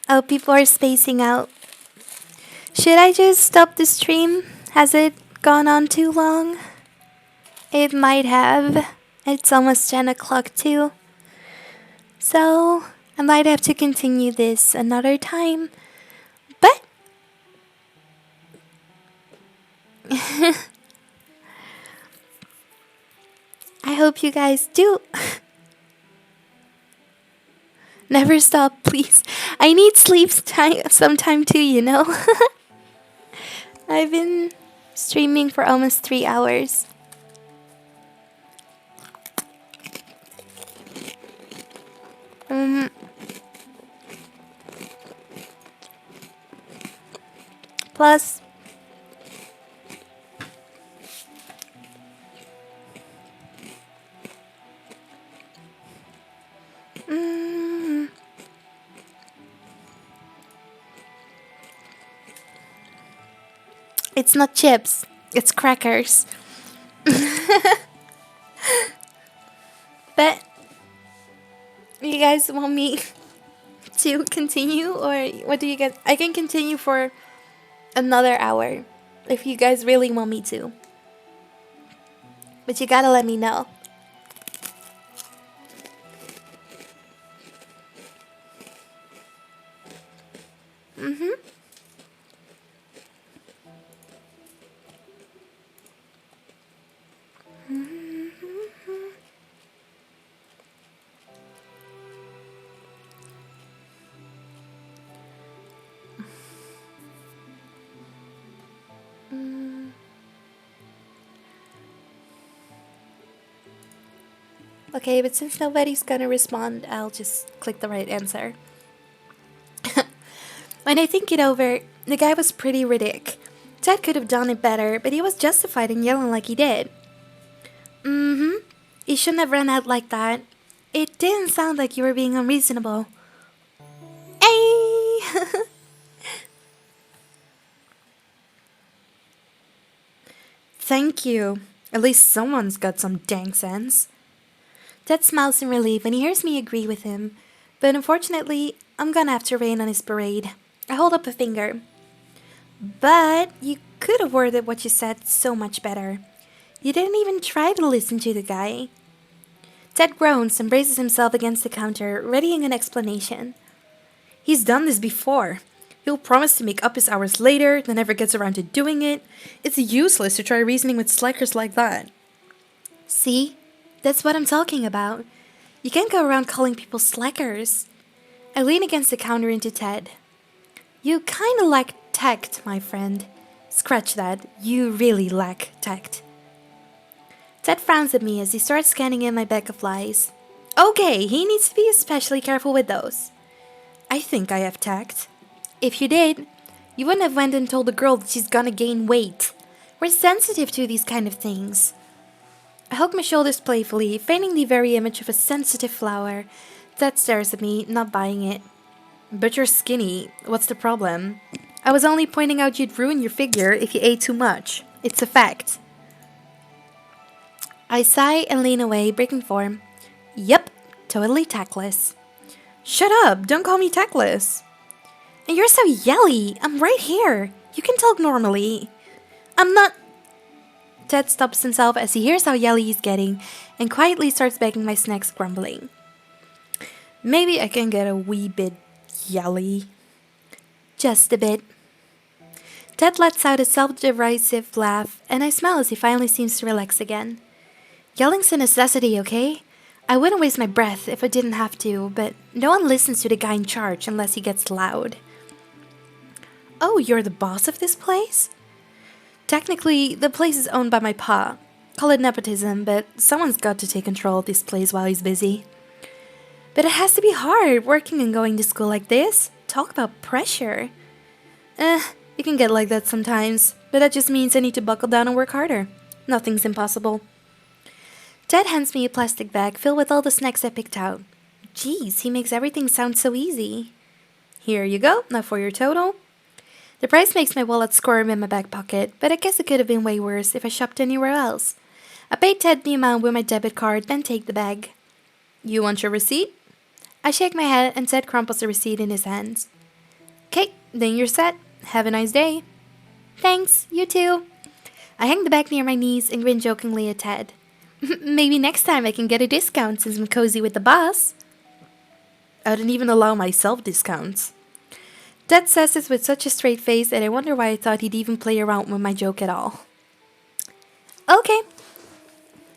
oh, people are spacing out. Should I just stop the stream? Has it gone on too long? It might have. It's almost 10 o'clock too. So, I might have to continue this another time. But I hope you guys do. Never stop, please. I need sleep sometime too, you know. I've been streaming for almost 3 hours. Plus, it's not chips, it's crackers. But you guys want me to continue, or what do you guys? I can continue for another hour if you guys really want me to. But you gotta let me know. Okay, but since nobody's gonna respond, I'll just click the right answer. When I think it over, the guy was pretty ridiculous. Ted could have done it better, but he was justified in yelling like he did. He shouldn't have run out like that. It didn't sound like you were being unreasonable. Hey! Thank you. At least someone's got some dang sense. Ted smiles in relief when he hears me agree with him, but unfortunately, I'm gonna have to rain on his parade. I hold up a finger. But you could have worded what you said so much better. You didn't even try to listen to the guy. Ted groans and braces himself against the counter, readying an explanation. He's done this before. He'll promise to make up his hours later, then never gets around to doing it. It's useless to try reasoning with slackers like that. See? That's what I'm talking about. You can't go around calling people slackers. I lean against the counter into Ted. You kinda lack tact, my friend. Scratch that. You really lack tact. Ted frowns at me as he starts scanning in my bag of lies. Okay, he needs to be especially careful with those. I think I have tact. If you did, you wouldn't have went and told the girl that she's gonna gain weight. We're sensitive to these kind of things. I hug my shoulders playfully, feigning the very image of a sensitive flower. Ted stares at me, not buying it. But you're skinny. What's the problem? I was only pointing out you'd ruin your figure if you ate too much. It's a fact. I sigh and lean away, breaking form. Yep, totally tactless. Shut up, don't call me tactless. And you're so yelly. I'm right here. You can talk normally. I'm not... Ted stops himself as he hears how yelly he's getting and quietly starts begging my snacks, grumbling. Maybe I can get a wee bit yelly. Just a bit. Ted lets out a self-derisive laugh, and I smile as he finally seems to relax again. Yelling's a necessity, okay? I wouldn't waste my breath if I didn't have to, but no one listens to the guy in charge unless he gets loud. Oh, you're the boss of this place? Technically, the place is owned by my pa. Call it nepotism, but someone's got to take control of this place while he's busy. But it has to be hard working and going to school like this. Talk about pressure. It can get like that sometimes, but that just means I need to buckle down and work harder. Nothing's impossible. Ted hands me a plastic bag filled with all the snacks I picked out. Geez, he makes everything sound so easy. Here you go, now for your total. The price makes my wallet squirm in my back pocket, but I guess it could have been way worse if I shopped anywhere else. I paid Ted the amount with my debit card, then take the bag. You want your receipt? I shake my head and Ted crumples the receipt in his hands. Okay, then you're set. Have a nice day. Thanks, you too. I hang the bag near my knees and grin jokingly at Ted. Maybe next time I can get a discount since I'm cozy with the boss. I didn't even allow myself discounts. Ted says this with such a straight face that I wonder why I thought he'd even play around with my joke at all. Okay.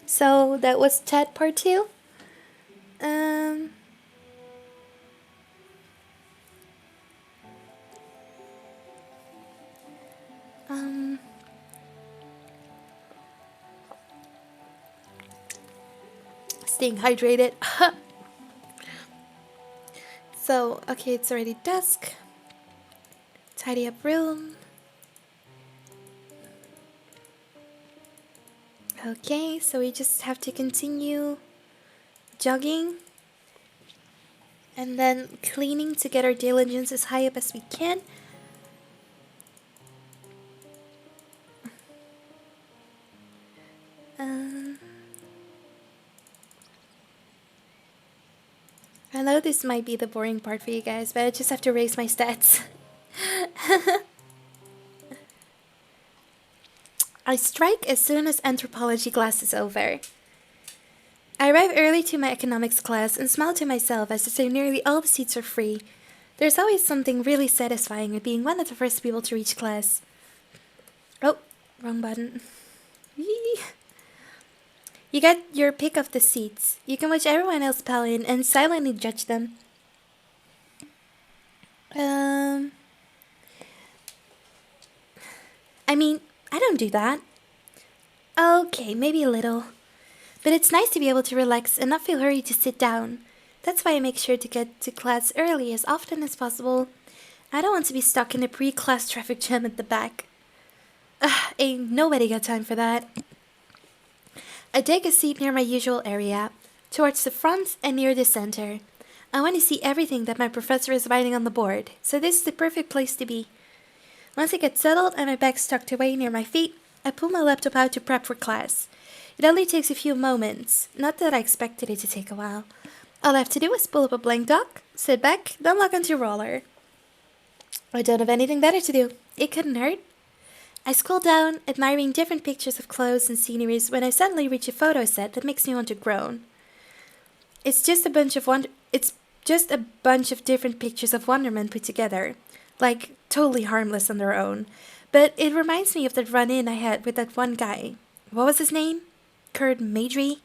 So that was Ted part 2. Staying hydrated. So, okay, it's already dusk. Tidy up room. Okay, so we just have to continue jogging and then cleaning to get our diligence as high up as we can. I know this might be the boring part for you guys, but I just have to raise my stats. I strike as soon as anthropology class is over. I arrive early to my economics class and smile to myself as I say nearly all the seats are free. There's always something really satisfying with being one of the first people to reach class. Oh, wrong button. Whee! You get your pick of the seats. You can watch everyone else pile in and silently judge them. I mean, I don't do that. Okay, maybe a little. But it's nice to be able to relax and not feel hurried to sit down. That's why I make sure to get to class early as often as possible. I don't want to be stuck in a pre-class traffic jam at the back. Ain't nobody got time for that. I take a seat near my usual area, towards the front and near the center. I want to see everything that my professor is writing on the board, so this is the perfect place to be. Once I get settled and my bag's tucked away near my feet, I pull my laptop out to prep for class. It only takes a few moments, not that I expected it to take a while. All I have to do is pull up a blank doc, sit back, then log onto Roller. I don't have anything better to do. It couldn't hurt. I scroll down, admiring different pictures of clothes and sceneries when I suddenly reach a photo set that makes me want to groan. It's just a bunch of different pictures of Wonderman put together, like totally harmless on their own. But it reminds me of that run-in I had with that one guy. What was his name? Kurt Madry?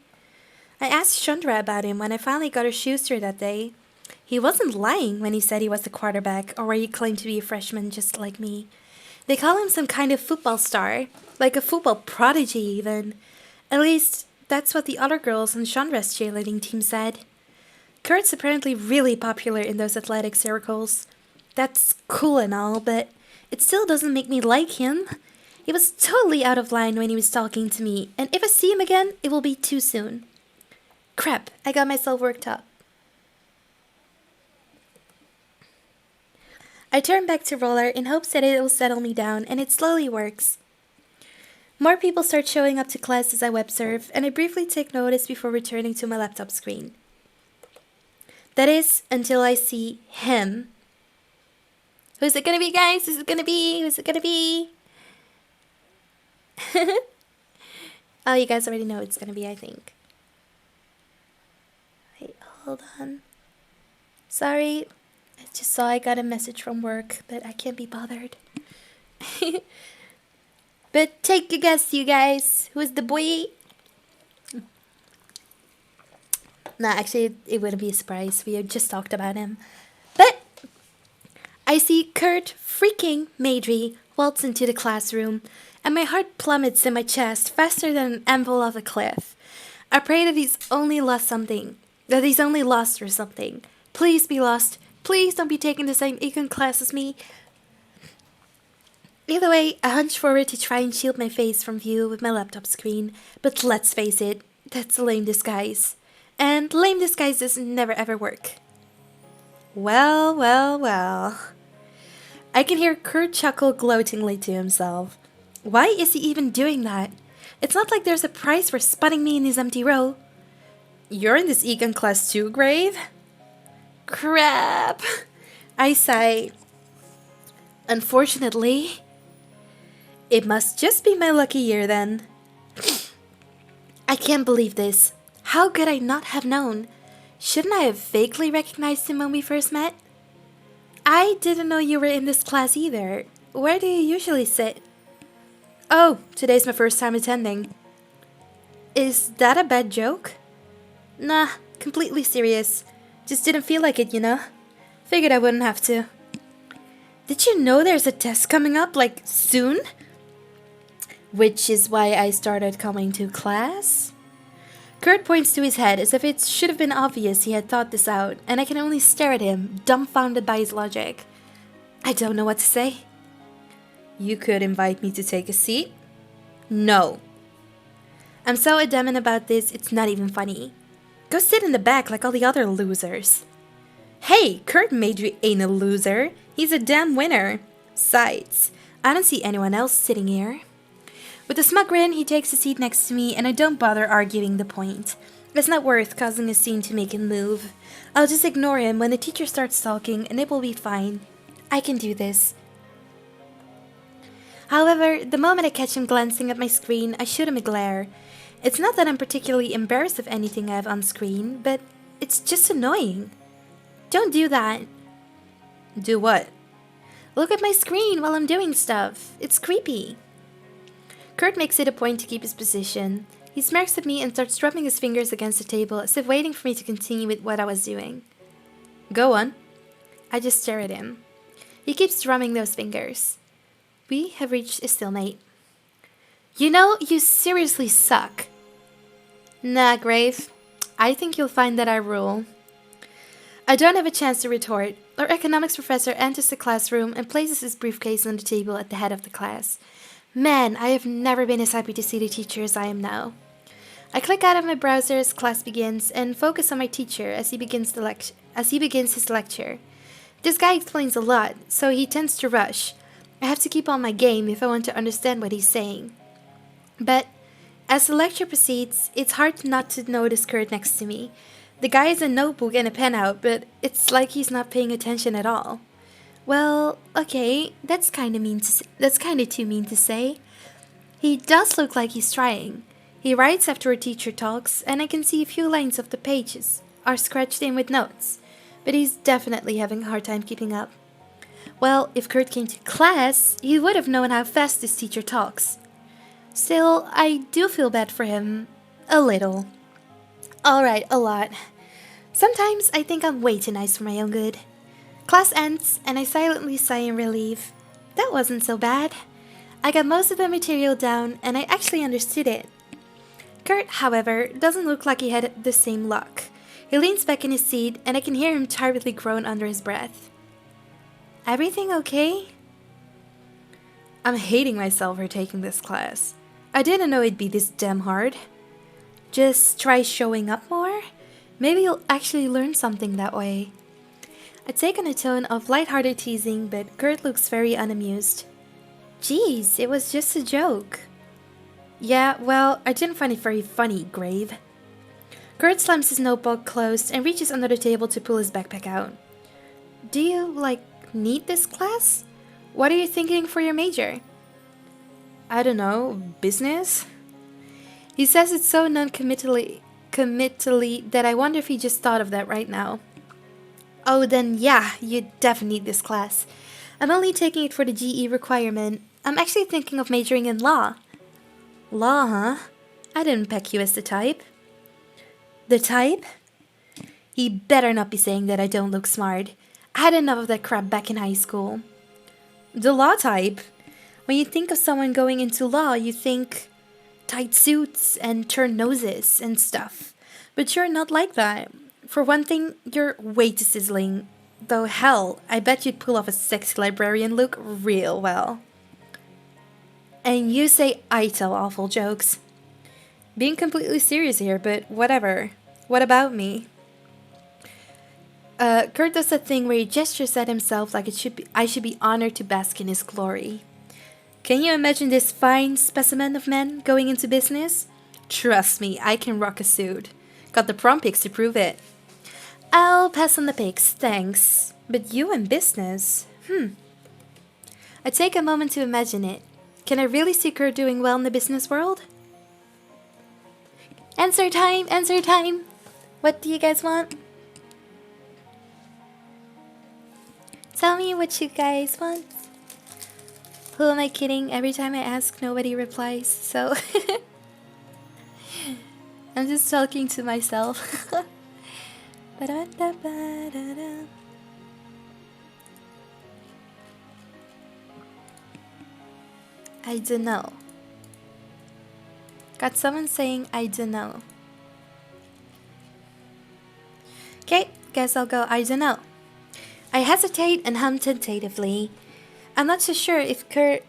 I asked Chandra about him when I finally got her Schuster that day. He wasn't lying when he said he was the quarterback, or where he claimed to be a freshman just like me. They call him some kind of football star, like a football prodigy even. At least, that's what the other girls on Chandra's cheerleading team said. Kurt's apparently really popular in those athletic circles. That's cool and all, but it still doesn't make me like him. He was totally out of line when he was talking to me, and if I see him again, it will be too soon. Crap, I got myself worked up. I turn back to Roller in hopes that it will settle me down, and it slowly works. More people start showing up to class as I web surf, and I briefly take notice before returning to my laptop screen. That is, until I see him. Who's it gonna be, guys? Who's it gonna be? Who's it gonna be? Oh, you guys already know who it's gonna be, I think. Wait, hold on. Sorry, I just saw I got a message from work, but I can't be bothered. But take a guess, you guys. Who's the boy? No, actually, it wouldn't be a surprise. We had just talked about him. But I see Kurt freaking Madry waltz into the classroom, and my heart plummets in my chest faster than an anvil off a cliff. I pray that he's only lost something. That he's only lost or something. Please be lost. Please don't be taking the same econ class as me. Either way, I hunch forward to try and shield my face from view with my laptop screen. But let's face it, that's a lame disguise. And lame disguises never ever work. Well, well, well. I can hear Kurt chuckle gloatingly to himself. Why is he even doing that? It's not like there's a prize for spotting me in his empty row. You're in this econ class too, Grave? Crap! I sigh. Unfortunately, it must just be my lucky year then. I can't believe this. How could I not have known? Shouldn't I have vaguely recognized him when we first met? I didn't know you were in this class either. Where do you usually sit? Oh, today's my first time attending. Is that a bad joke? Nah, completely serious. Just didn't feel like it, you know? Figured I wouldn't have to. Did you know there's a test coming up, like, soon? Which is why I started coming to class? Kurt points to his head as if it should have been obvious he had thought this out, and I can only stare at him, dumbfounded by his logic. I don't know what to say. You could invite me to take a seat? No. I'm so adamant about this, it's not even funny. Go sit in the back like all the other losers. Hey, Kurt Madry ain't a loser. He's a damn winner. Sides. I don't see anyone else sitting here. With a smug grin, he takes a seat next to me, and I don't bother arguing the point. It's not worth causing a scene to make him move. I'll just ignore him when the teacher starts talking, and it will be fine. I can do this. However, the moment I catch him glancing at my screen, I shoot him a glare. It's not that I'm particularly embarrassed of anything I have on screen, but it's just annoying. Don't do that. Do what? Look at my screen while I'm doing stuff. It's creepy. Kurt makes it a point to keep his position. He smirks at me and starts rubbing his fingers against the table as if waiting for me to continue with what I was doing. Go on. I just stare at him. He keeps drumming those fingers. We have reached a stalemate. You know, you seriously suck. Nah, Grave. I think you'll find that I rule. I don't have a chance to retort. Our economics professor enters the classroom and places his briefcase on the table at the head of the class. Man, I have never been as happy to see the teacher as I am now. I click out of my browser as class begins and focus on my teacher as he begins his lecture. This guy explains a lot, so he tends to rush. I have to keep on my game if I want to understand what he's saying. But as the lecture proceeds, it's hard not to notice Kurt next to me. The guy has a notebook and a pen out, but it's like he's not paying attention at all. Well, okay, that's kind of too mean to say. He does look like he's trying. He writes after a teacher talks, and I can see a few lines of the pages are scratched in with notes, but he's definitely having a hard time keeping up. Well, if Kurt came to class, he would have known how fast this teacher talks. Still, I do feel bad for him. A little. Alright, a lot. Sometimes I think I'm way too nice for my own good. Class ends, and I silently sigh in relief. That wasn't so bad. I got most of the material down, and I actually understood it. Kurt, however, doesn't look like he had the same luck. He leans back in his seat, and I can hear him tiredly groan under his breath. Everything okay? I'm hating myself for taking this class. I didn't know it'd be this damn hard. Just try showing up more? Maybe you'll actually learn something that way. I take on a tone of lighthearted teasing, but Kurt looks very unamused. Geez, it was just a joke. Yeah, well, I didn't find it very funny, Grave. Kurt slams his notebook closed and reaches under the table to pull his backpack out. Do you, need this class? What are you thinking for your major? I don't know, business? He says it so non-committally that I wonder if he just thought of that right now. Oh, then yeah, you definitely need this class. I'm only taking it for the GE requirement. I'm actually thinking of majoring in law. Law, huh? I didn't peg you as the type. The type? He better not be saying that I don't look smart. I had enough of that crap back in high school. The law type? When you think of someone going into law, you think tight suits and turned noses and stuff. But you're not like that. For one thing, you're way too sizzling. Though hell, I bet you'd pull off a sexy librarian look real well. And you say I tell awful jokes. Being completely serious here, but whatever. What about me? Kurt does that thing where he gestures at himself like I should be honored to bask in his glory. Can you imagine this fine specimen of man going into business? Trust me, I can rock a suit. Got the prom pics to prove it. I'll pass on the pics, thanks. But you in business? I take a moment to imagine it. Can I really see Kurt doing well in the business world? Answer time, answer time. What do you guys want? Tell me what you guys want. Who am I kidding? Every time I ask, nobody replies, so I'm just talking to myself. I don't know. Got someone saying I don't know. Okay, guess I'll go I don't know. I hesitate and hum tentatively. I'm not so sure if Kurt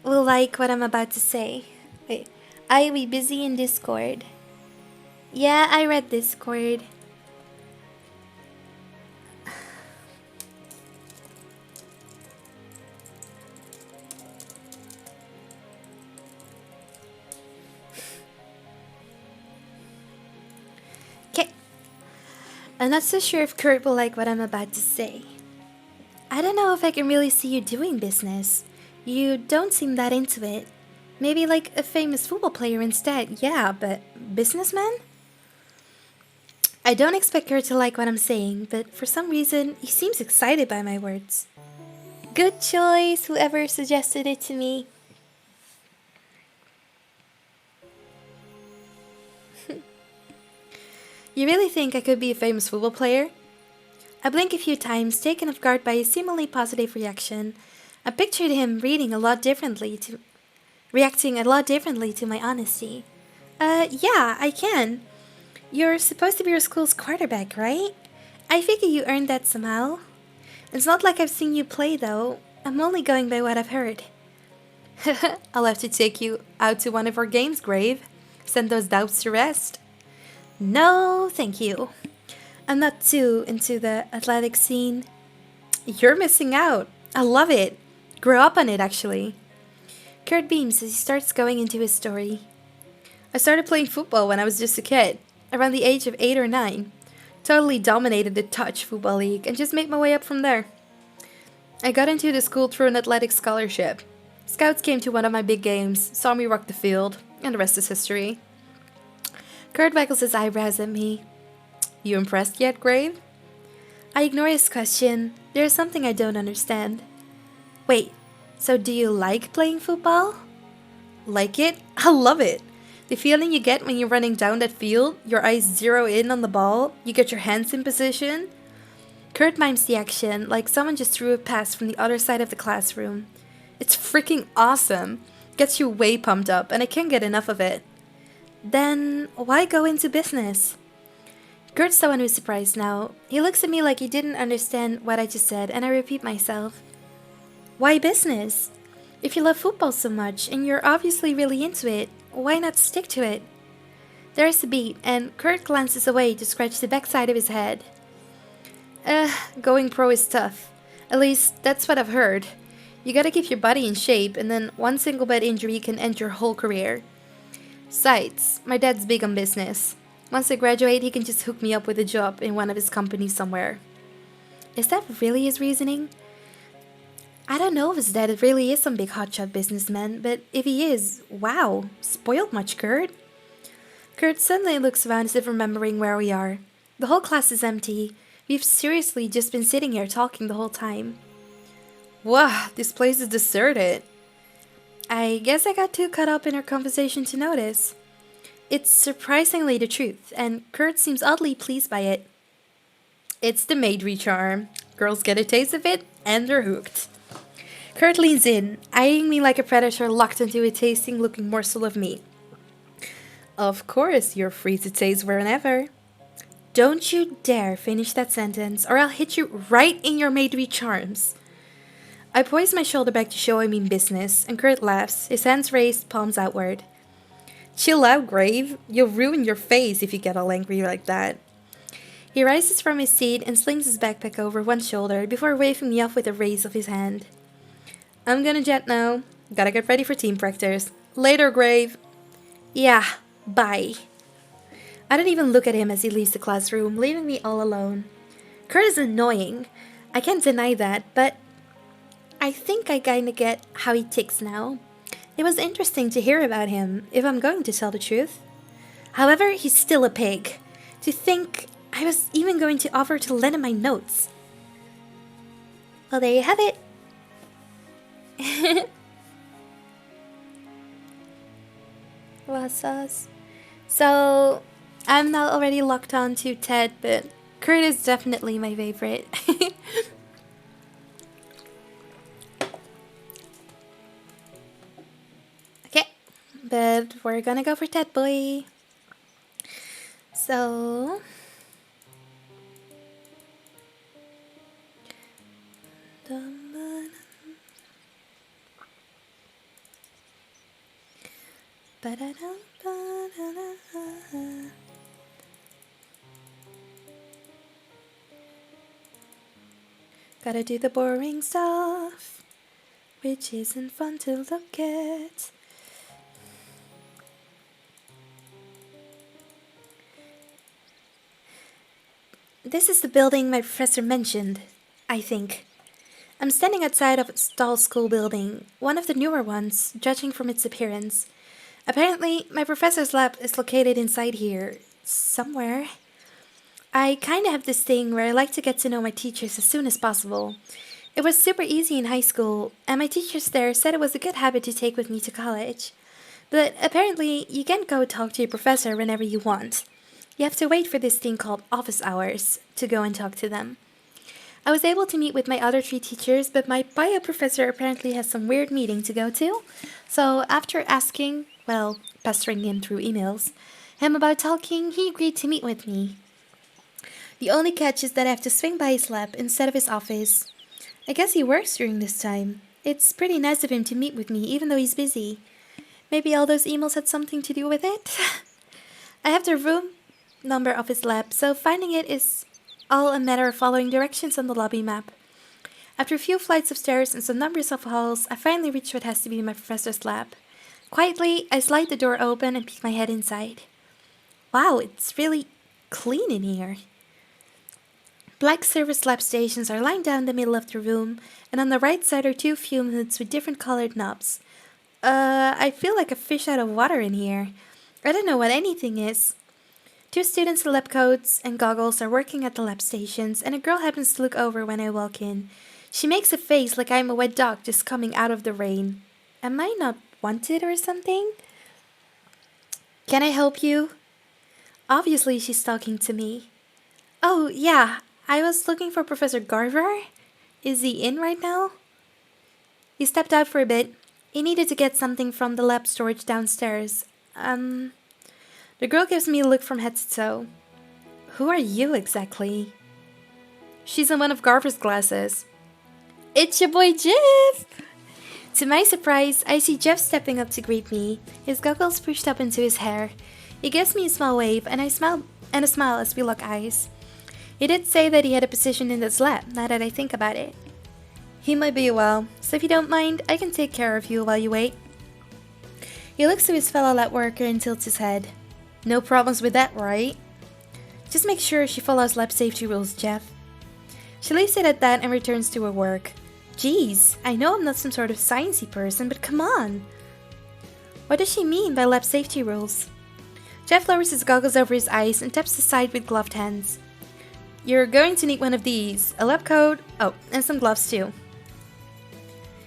will like what I'm about to say. Wait, I we busy in Discord? Yeah, I read Discord. Okay. I'm not so sure if Kurt will like what I'm about to say. I don't know if I can really see you doing business. You don't seem that into it. Maybe like a famous football player instead, yeah, but businessman? I don't expect Kurt to like what I'm saying, but for some reason, he seems excited by my words. Good choice, whoever suggested it to me. You really think I could be a famous football player? I blink a few times, taken off guard by his seemingly positive reaction. I pictured him reacting a lot differently to my honesty. Yeah, I can. You're supposed to be your school's quarterback, right? I figure you earned that somehow. It's not like I've seen you play, though. I'm only going by what I've heard. I'll have to take you out to one of our games, Grave. Send those doubts to rest. No, thank you. I'm not too into the athletic scene. You're missing out. I love it. Grew up on it, actually. Kurt beams as he starts going into his story. I started playing football when I was just a kid, around the age of 8 or 9. Totally dominated the touch football league and just made my way up from there. I got into the school through an athletic scholarship. Scouts came to one of my big games, saw me rock the field, and the rest is history. Kurt waggles his eyebrows at me. You impressed yet, Grave? I ignore his question. There's something I don't understand. Wait, so do you like playing football? Like it? I love it. The feeling you get when you're running down that field, your eyes zero in on the ball, you get your hands in position. Kurt mimes the action like someone just threw a pass from the other side of the classroom. It's freaking awesome. Gets you way pumped up, and I can't get enough of it. Then, why go into business? Kurt's the one who's surprised now. He looks at me like he didn't understand what I just said, and I repeat myself. Why business? If you love football so much, and you're obviously really into it, why not stick to it? There's a beat, and Kurt glances away to scratch the backside of his head. Going pro is tough. At least, that's what I've heard. You gotta keep your body in shape, and then one single bad injury can end your whole career. Besides, my dad's big on business. Once I graduate, he can just hook me up with a job in one of his companies somewhere. Is that really his reasoning? I don't know if his dad really is some big hotshot businessman, but if he is, wow, spoiled much, Kurt? Kurt suddenly looks around as if remembering where we are. The whole class is empty. We've seriously just been sitting here talking the whole time. Wow, this place is deserted. I guess I got too caught up in our conversation to notice. It's surprisingly the truth, and Kurt seems oddly pleased by it. It's the Maidry charm. Girls get a taste of it, and they're hooked. Kurt leans in, eyeing me like a predator locked into a tasting-looking morsel of meat. Of course, you're free to taste whenever. Don't you dare finish that sentence, or I'll hit you right in your Maidry charms. I poise my shoulder back to show I mean business, and Kurt laughs, his hands raised, palms outward. Chill out, Grave. You'll ruin your face if you get all angry like that. He rises from his seat and slings his backpack over one shoulder before waving me off with a raise of his hand. I'm gonna jet now. Gotta get ready for team practice. Later, Grave. Yeah, bye. I don't even look at him as he leaves the classroom, leaving me all alone. Kurt is annoying. I can't deny that, but I think I kinda get how he ticks now. It was interesting to hear about him, if I'm going to tell the truth. However, he's still a pig. To think I was even going to offer to lend him my notes. Well, there you have it. Wassas. So, I'm now already locked on to Ted, but Kurt is definitely my favorite. Okay, but we're gonna go for Ted Boy. So... Gotta do the boring stuff, which isn't fun to look at. This is the building my professor mentioned, I think. I'm standing outside of Stahl's school building, one of the newer ones, judging from its appearance. Apparently, my professor's lab is located inside here, somewhere. I kinda have this thing where I like to get to know my teachers as soon as possible. It was super easy in high school, and my teachers there said it was a good habit to take with me to college. But apparently, you can't go talk to your professor whenever you want. You have to wait for this thing called office hours to go and talk to them. I was able to meet with my other 3 teachers, but my bio professor apparently has some weird meeting to go to. So after asking, well, pestering him through emails, him about talking, he agreed to meet with me. The only catch is that I have to swing by his lab instead of his office. I guess he works during this time. It's pretty nice of him to meet with me even though he's busy. Maybe all those emails had something to do with it? I have the room number of his lab, so finding it is all a matter of following directions on the lobby map. After a few flights of stairs and some numbers of halls, I finally reach what has to be my professor's lab. Quietly, I slide the door open and peek my head inside. Wow, it's really clean in here. Black service lab stations are lying down the middle of the room, and on the right side are 2 fume hoods with different colored knobs. I feel like a fish out of water in here. I don't know what anything is. 2 students in lab coats and goggles are working at the lab stations, and a girl happens to look over when I walk in. She makes a face like I'm a wet dog just coming out of the rain. Am I not wanted or something? Can I help you? Obviously, she's talking to me. Oh, yeah, I was looking for Professor Garver. Is he in right now? He stepped out for a bit. He needed to get something from the lab storage downstairs. The girl gives me a look from head to toe. Who are you exactly? She's in one of Garver's glasses. It's your boy Jeff! To my surprise, I see Jeff stepping up to greet me, his goggles pushed up into his hair. He gives me a small wave, and a smile as we lock eyes. He did say that he had a position in this lab, now that I think about it. He might be a while, so if you don't mind, I can take care of you while you wait. He looks to his fellow lab worker and tilts his head. No problems with that, right? Just make sure she follows lab safety rules, Jeff. She leaves it at that and returns to her work. Geez, I know I'm not some sort of sciencey person, but come on! What does she mean by lab safety rules? Jeff lowers his goggles over his eyes and taps the side with gloved hands. You're going to need one of these, a lab coat, oh, and some gloves too.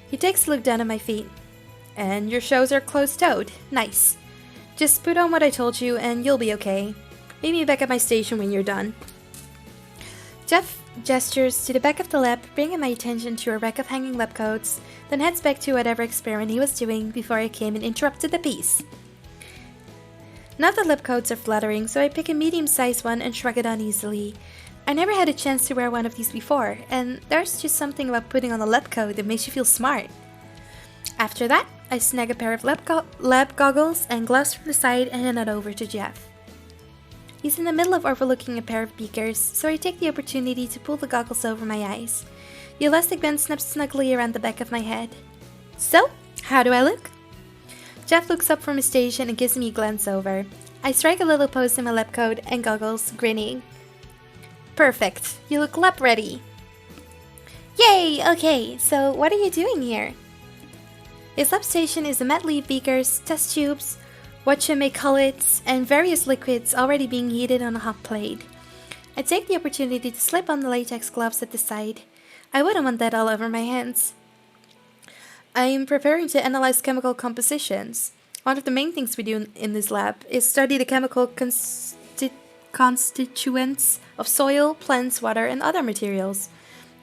He takes a look down at my feet. And your shoes are closed-toed. Nice. Just put on what I told you and you'll be okay. Meet me back at my station when you're done. Jeff gestures to the back of the lab, bringing my attention to a rack of hanging lab coats, then heads back to whatever experiment he was doing before I came and interrupted the piece. None of the lab coats are flattering, so I pick a medium-sized one and shrug it on easily. I never had a chance to wear one of these before, and there's just something about putting on a lab coat that makes you feel smart. After that, I snag a pair of lab goggles and gloves from the side and hand it over to Jeff. He's in the middle of overlooking a pair of beakers, so I take the opportunity to pull the goggles over my eyes. The elastic band snaps snugly around the back of my head. So, how do I look? Jeff looks up from his station and gives me a glance over. I strike a little pose in my lab coat and goggles, grinning. Perfect, you look lab ready. Yay, okay, so what are you doing here? His lab station is a mat leaf beakers, test tubes, whatchamacallits, and various liquids already being heated on a hot plate. I take the opportunity to slip on the latex gloves at the side. I wouldn't want that all over my hands. I am preparing to analyze chemical compositions. One of the main things we do in this lab is study the chemical constituents of soil, plants, water, and other materials.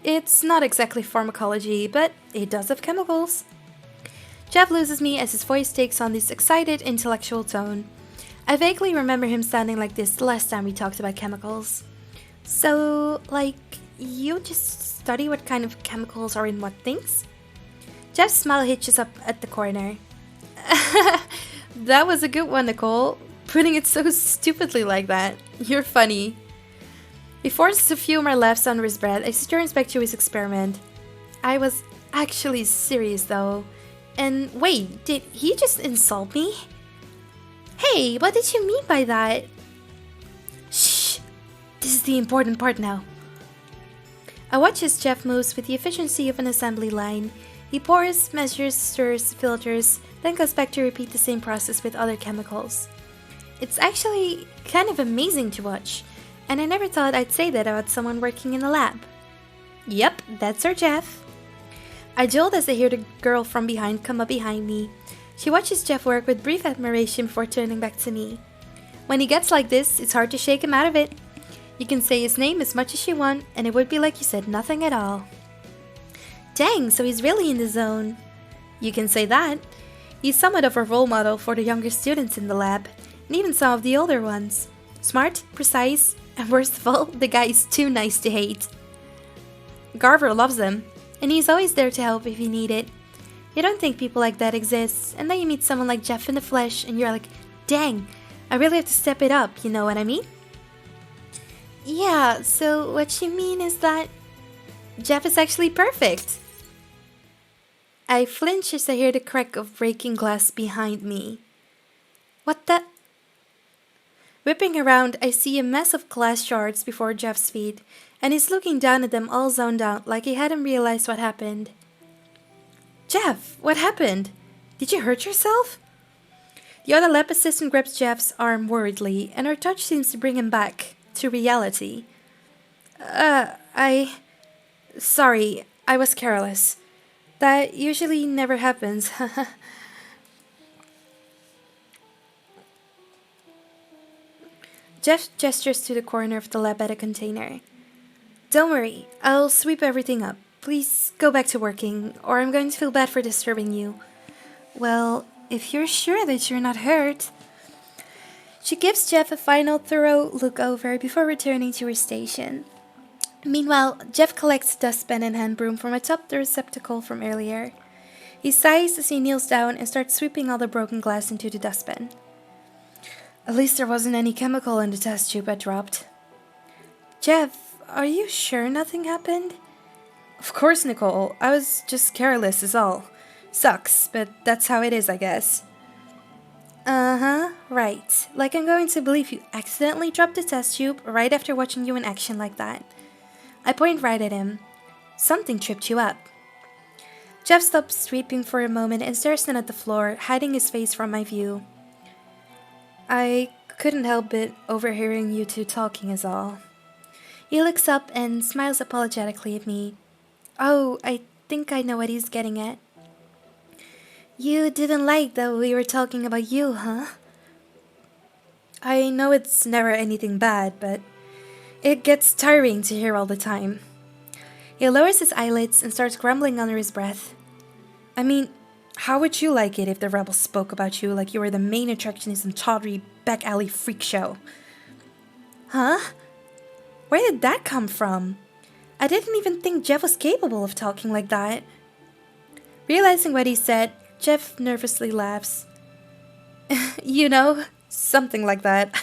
It's not exactly pharmacology, but it does have chemicals. Jeff loses me as his voice takes on this excited, intellectual tone. I vaguely remember him sounding like this the last time we talked about chemicals. So, like, you just study what kind of chemicals are in what things? Jeff's smile hitches up at the corner. That was a good one, Nicole. Putting it so stupidly like that. You're funny. He forces a few more laughs under his breath as he turns back to his experiment. I was actually serious though. And wait, did he just insult me? Hey, what did you mean by that? Shh! This is the important part now. I watch as Jeff moves with the efficiency of an assembly line. He pours, measures, stirs, filters, then goes back to repeat the same process with other chemicals. It's actually kind of amazing to watch, and I never thought I'd say that about someone working in a lab. Yep, that's our Jeff. I jolt as I hear the girl from behind come up behind me. She watches Jeff work with brief admiration before turning back to me. When he gets like this, it's hard to shake him out of it. You can say his name as much as you want, and it would be like you said nothing at all. Dang, so he's really in the zone. You can say that. He's somewhat of a role model for the younger students in the lab, and even some of the older ones. Smart, precise, and worst of all, the guy is too nice to hate. Garver loves him, and he's always there to help if you need it. You don't think people like that exist, and then you meet someone like Jeff in the flesh, and you're like, dang, I really have to step it up, you know what I mean? Yeah, so what you mean is that Jeff is actually perfect. I flinch as I hear the crack of breaking glass behind me. What the? Whipping around, I see a mess of glass shards before Jeff's feet, and he's looking down at them all zoned out like he hadn't realized what happened. Jeff, what happened? Did you hurt yourself? The other lab assistant grabs Jeff's arm worriedly, and her touch seems to bring him back to reality. Sorry, I was careless. That usually never happens. Jeff gestures to the corner of the lab at a container. Don't worry, I'll sweep everything up. Please go back to working, or I'm going to feel bad for disturbing you. Well, if you're sure that you're not hurt. She gives Jeff a final thorough look over before returning to her station. Meanwhile, Jeff collects a dustpan and hand broom from atop the receptacle from earlier. He sighs as he kneels down and starts sweeping all the broken glass into the dustbin. At least there wasn't any chemical in the test tube I dropped. Jeff, are you sure nothing happened? Of course, Nicole. I was just careless is all. Sucks, but that's how it is, I guess. Uh-huh, right. Like I'm going to believe you accidentally dropped the test tube right after watching you in action like that. I point right at him. Something tripped you up. Jeff stops sweeping for a moment and stares down at the floor, hiding his face from my view. I couldn't help but overhearing you two talking is all. He looks up and smiles apologetically at me. Oh, I think I know what he's getting at. You didn't like that we were talking about you, huh? I know it's never anything bad, but it gets tiring to hear all the time. He lowers his eyelids and starts grumbling under his breath. I mean, how would you like it if the rebels spoke about you like you were the main attraction in some tawdry back alley freak show? Huh? Where did that come from? I didn't even think Jeff was capable of talking like that. Realizing what he said, Jeff nervously laughs. You know, something like that.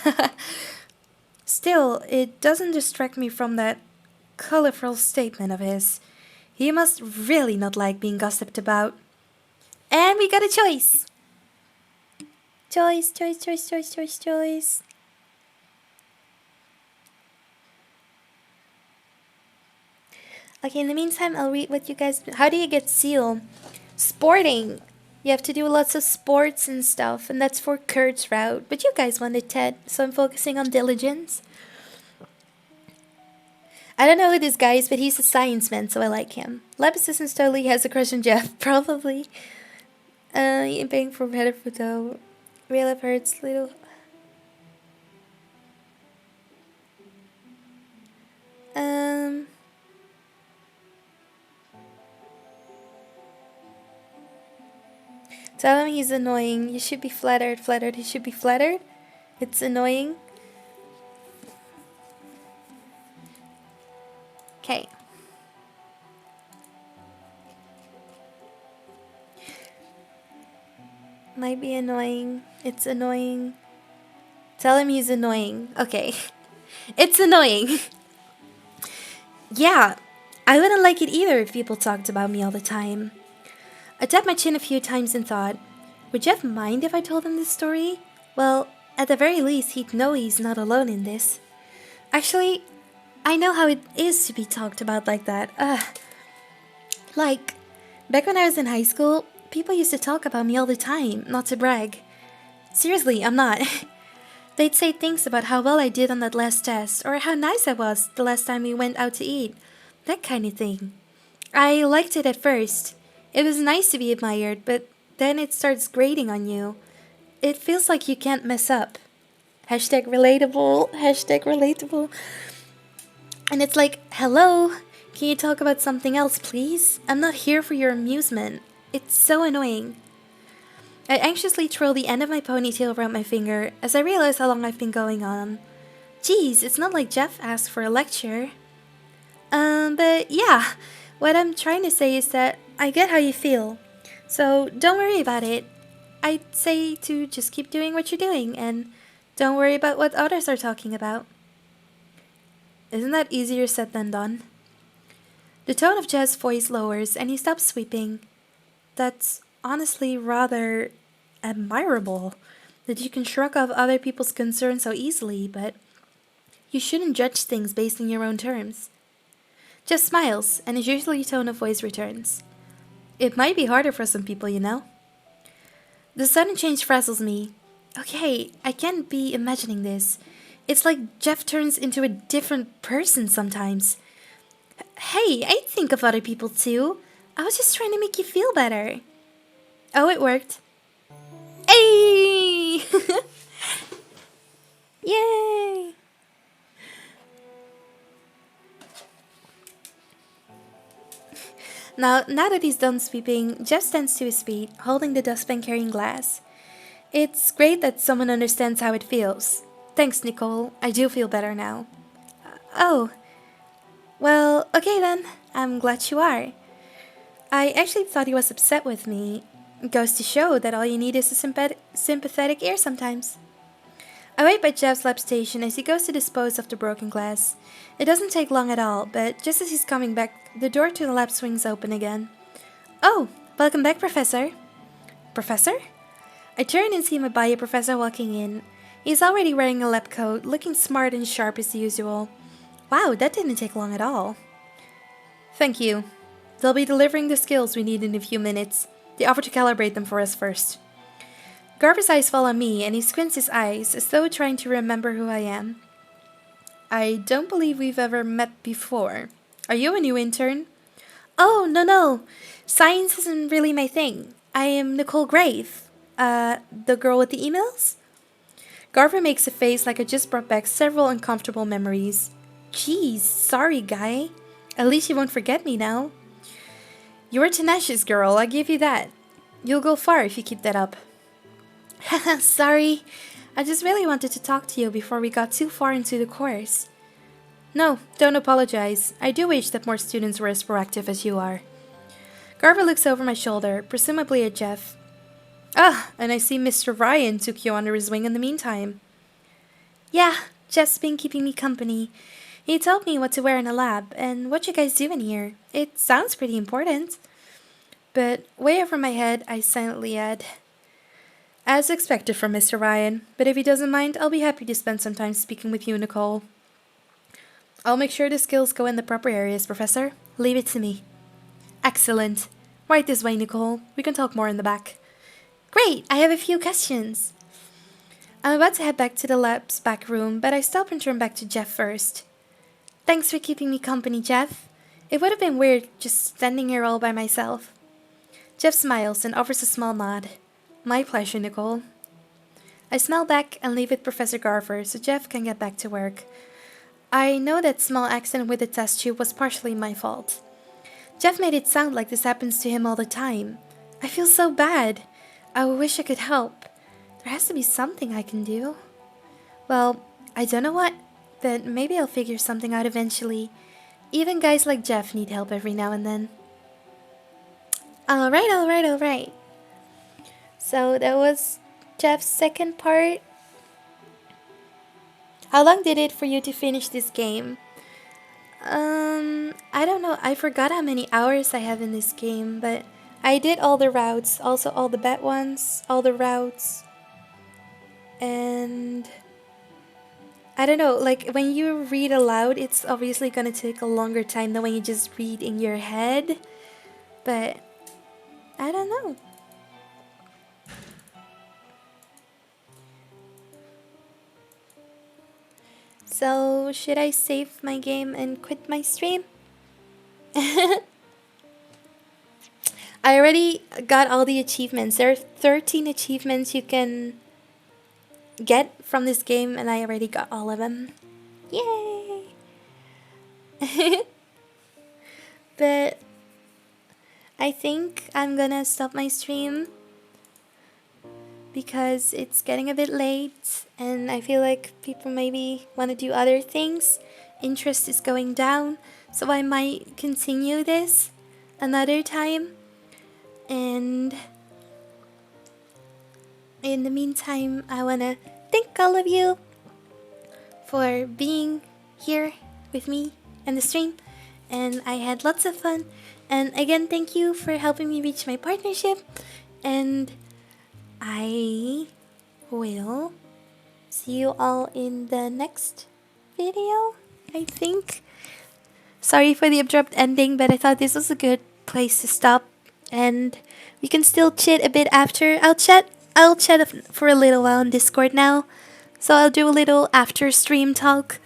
Still, it doesn't distract me from that colorful statement of his. He must really not like being gossiped about. And we got a choice! Choice, choice, choice, choice, choice, choice. Okay, in the meantime, I'll read what you guys... How do you get seal? Sporting! You have to do lots of sports and stuff, and that's for Kurt's route. But you guys wanted Ted, so I'm focusing on diligence. I don't know who this guy is, but he's a science man, so I like him. Lab assistant totally has a crush on Jeff, probably. You're paying for better photo. Real life hurts, little... Tell him he's annoying. You should be flattered, flattered. He should be flattered. It's annoying. Okay. Might be annoying. It's annoying. Tell him he's annoying. Okay. It's annoying. Yeah, I wouldn't like it either if people talked about me all the time. I tapped my chin a few times and thought, would Jeff mind if I told him this story? Well, at the very least, he'd know he's not alone in this. Actually, I know how it is to be talked about like that. Like, back when I was in high school, people used to talk about me all the time, not to brag. Seriously, I'm not. They'd say things about how well I did on that last test, or how nice I was the last time we went out to eat. That kind of thing. I liked it at first. It was nice to be admired, but then it starts grating on you. It feels like you can't mess up. Hashtag relatable. Hashtag relatable. And it's like, hello? Can you talk about something else, please? I'm not here for your amusement. It's so annoying. I anxiously twirl the end of my ponytail around my finger as I realize how long I've been going on. Geez, it's not like Jeff asked for a lecture. But yeah, what I'm trying to say is that I get how you feel. So don't worry about it. I'd say to just keep doing what you're doing and don't worry about what others are talking about. Isn't that easier said than done? The tone of Jeff's voice lowers and he stops sweeping. That's honestly rather admirable that you can shrug off other people's concerns so easily, but you shouldn't judge things based on your own terms. Jeff smiles and his usual tone of voice returns. It might be harder for some people, you know. The sudden change frazzles me. Okay, I can't be imagining this. It's like Jeff turns into a different person sometimes. Hey, I think of other people too. I was just trying to make you feel better. Oh, it worked. Hey! Yay! Now that he's done sweeping, Jeff stands to his feet, holding the dustpan carrying glass. It's great that someone understands how it feels. Thanks, Nicole. I do feel better now. Oh, well, okay then. I'm glad you are. I actually thought he was upset with me. It goes to show that all you need is a sympathetic ear sometimes. I wait by Jeff's lab station as he goes to dispose of the broken glass. It doesn't take long at all, but just as he's coming back, the door to the lab swings open again. Oh, welcome back, Professor. Professor? I turn and see my bio professor walking in. He's already wearing a lab coat, looking smart and sharp as usual. Wow, that didn't take long at all. Thank you. They'll be delivering the skills we need in a few minutes. They offer to calibrate them for us first. Garver's eyes fall on me, and he squints his eyes, as though trying to remember who I am. I don't believe we've ever met before. Are you a new intern? Oh, no. Science isn't really my thing. I am Nicole Grave. The girl with the emails? Garver makes a face like I just brought back several uncomfortable memories. Geez, sorry, guy. At least you won't forget me now. You're a tenacious girl, I give you that. You'll go far if you keep that up. Haha, sorry. I just really wanted to talk to you before we got too far into the course. No, don't apologize. I do wish that more students were as proactive as you are. Garver looks over my shoulder, presumably at Jeff. Ah, and I see Mr. Ryan took you under his wing in the meantime. Yeah, Jeff's been keeping me company. He told me what to wear in the lab and what you guys do in here. It sounds pretty important. But way over my head, I silently add, as expected from Mr. Ryan, but if he doesn't mind, I'll be happy to spend some time speaking with you, Nicole. I'll make sure the skills go in the proper areas, Professor. Leave it to me. Excellent. Right this way, Nicole. We can talk more in the back. Great, I have a few questions. I'm about to head back to the lab's back room, but I stop and turn back to Jeff first. Thanks for keeping me company, Jeff. It would have been weird just standing here all by myself. Jeff smiles and offers a small nod. My pleasure, Nicole. I smile back and leave with Professor Garver so Jeff can get back to work. I know that small accident with the test tube was partially my fault. Jeff made it sound like this happens to him all the time. I feel so bad. I wish I could help. There has to be something I can do. Well, I don't know what, but maybe I'll figure something out eventually. Even guys like Jeff need help every now and then. Alright. So that was Jeff's second part. How long did it for you to finish this game? I don't know. I forgot how many hours I have in this game, but I did all the routes, also all the bad ones, all the routes. And I don't know, like when you read aloud, it's obviously gonna take a longer time than when you just read in your head. But I don't know. So, should I save my game and quit my stream? I already got all the achievements. There are 13 achievements you can get from this game, and I already got all of them. Yay! But I think I'm gonna stop my stream because it's getting a bit late and I feel like people maybe want to do other things. Interest is going down, so I might continue this another time. And in the meantime, I want to thank all of you for being here with me in the stream, and I had lots of fun. And again, thank you for helping me reach my partnership, and I will see you all in the next video, I think. Sorry for the abrupt ending, but I thought this was a good place to stop, and we can still chit a bit after. I'll chat for a little while on Discord now, so I'll do a little after stream talk.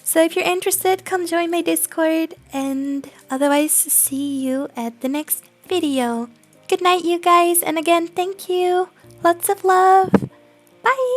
So if you're interested, come join my Discord, and otherwise, see you at the next video. Good night, you guys, and again, thank you. Lots of love. Bye.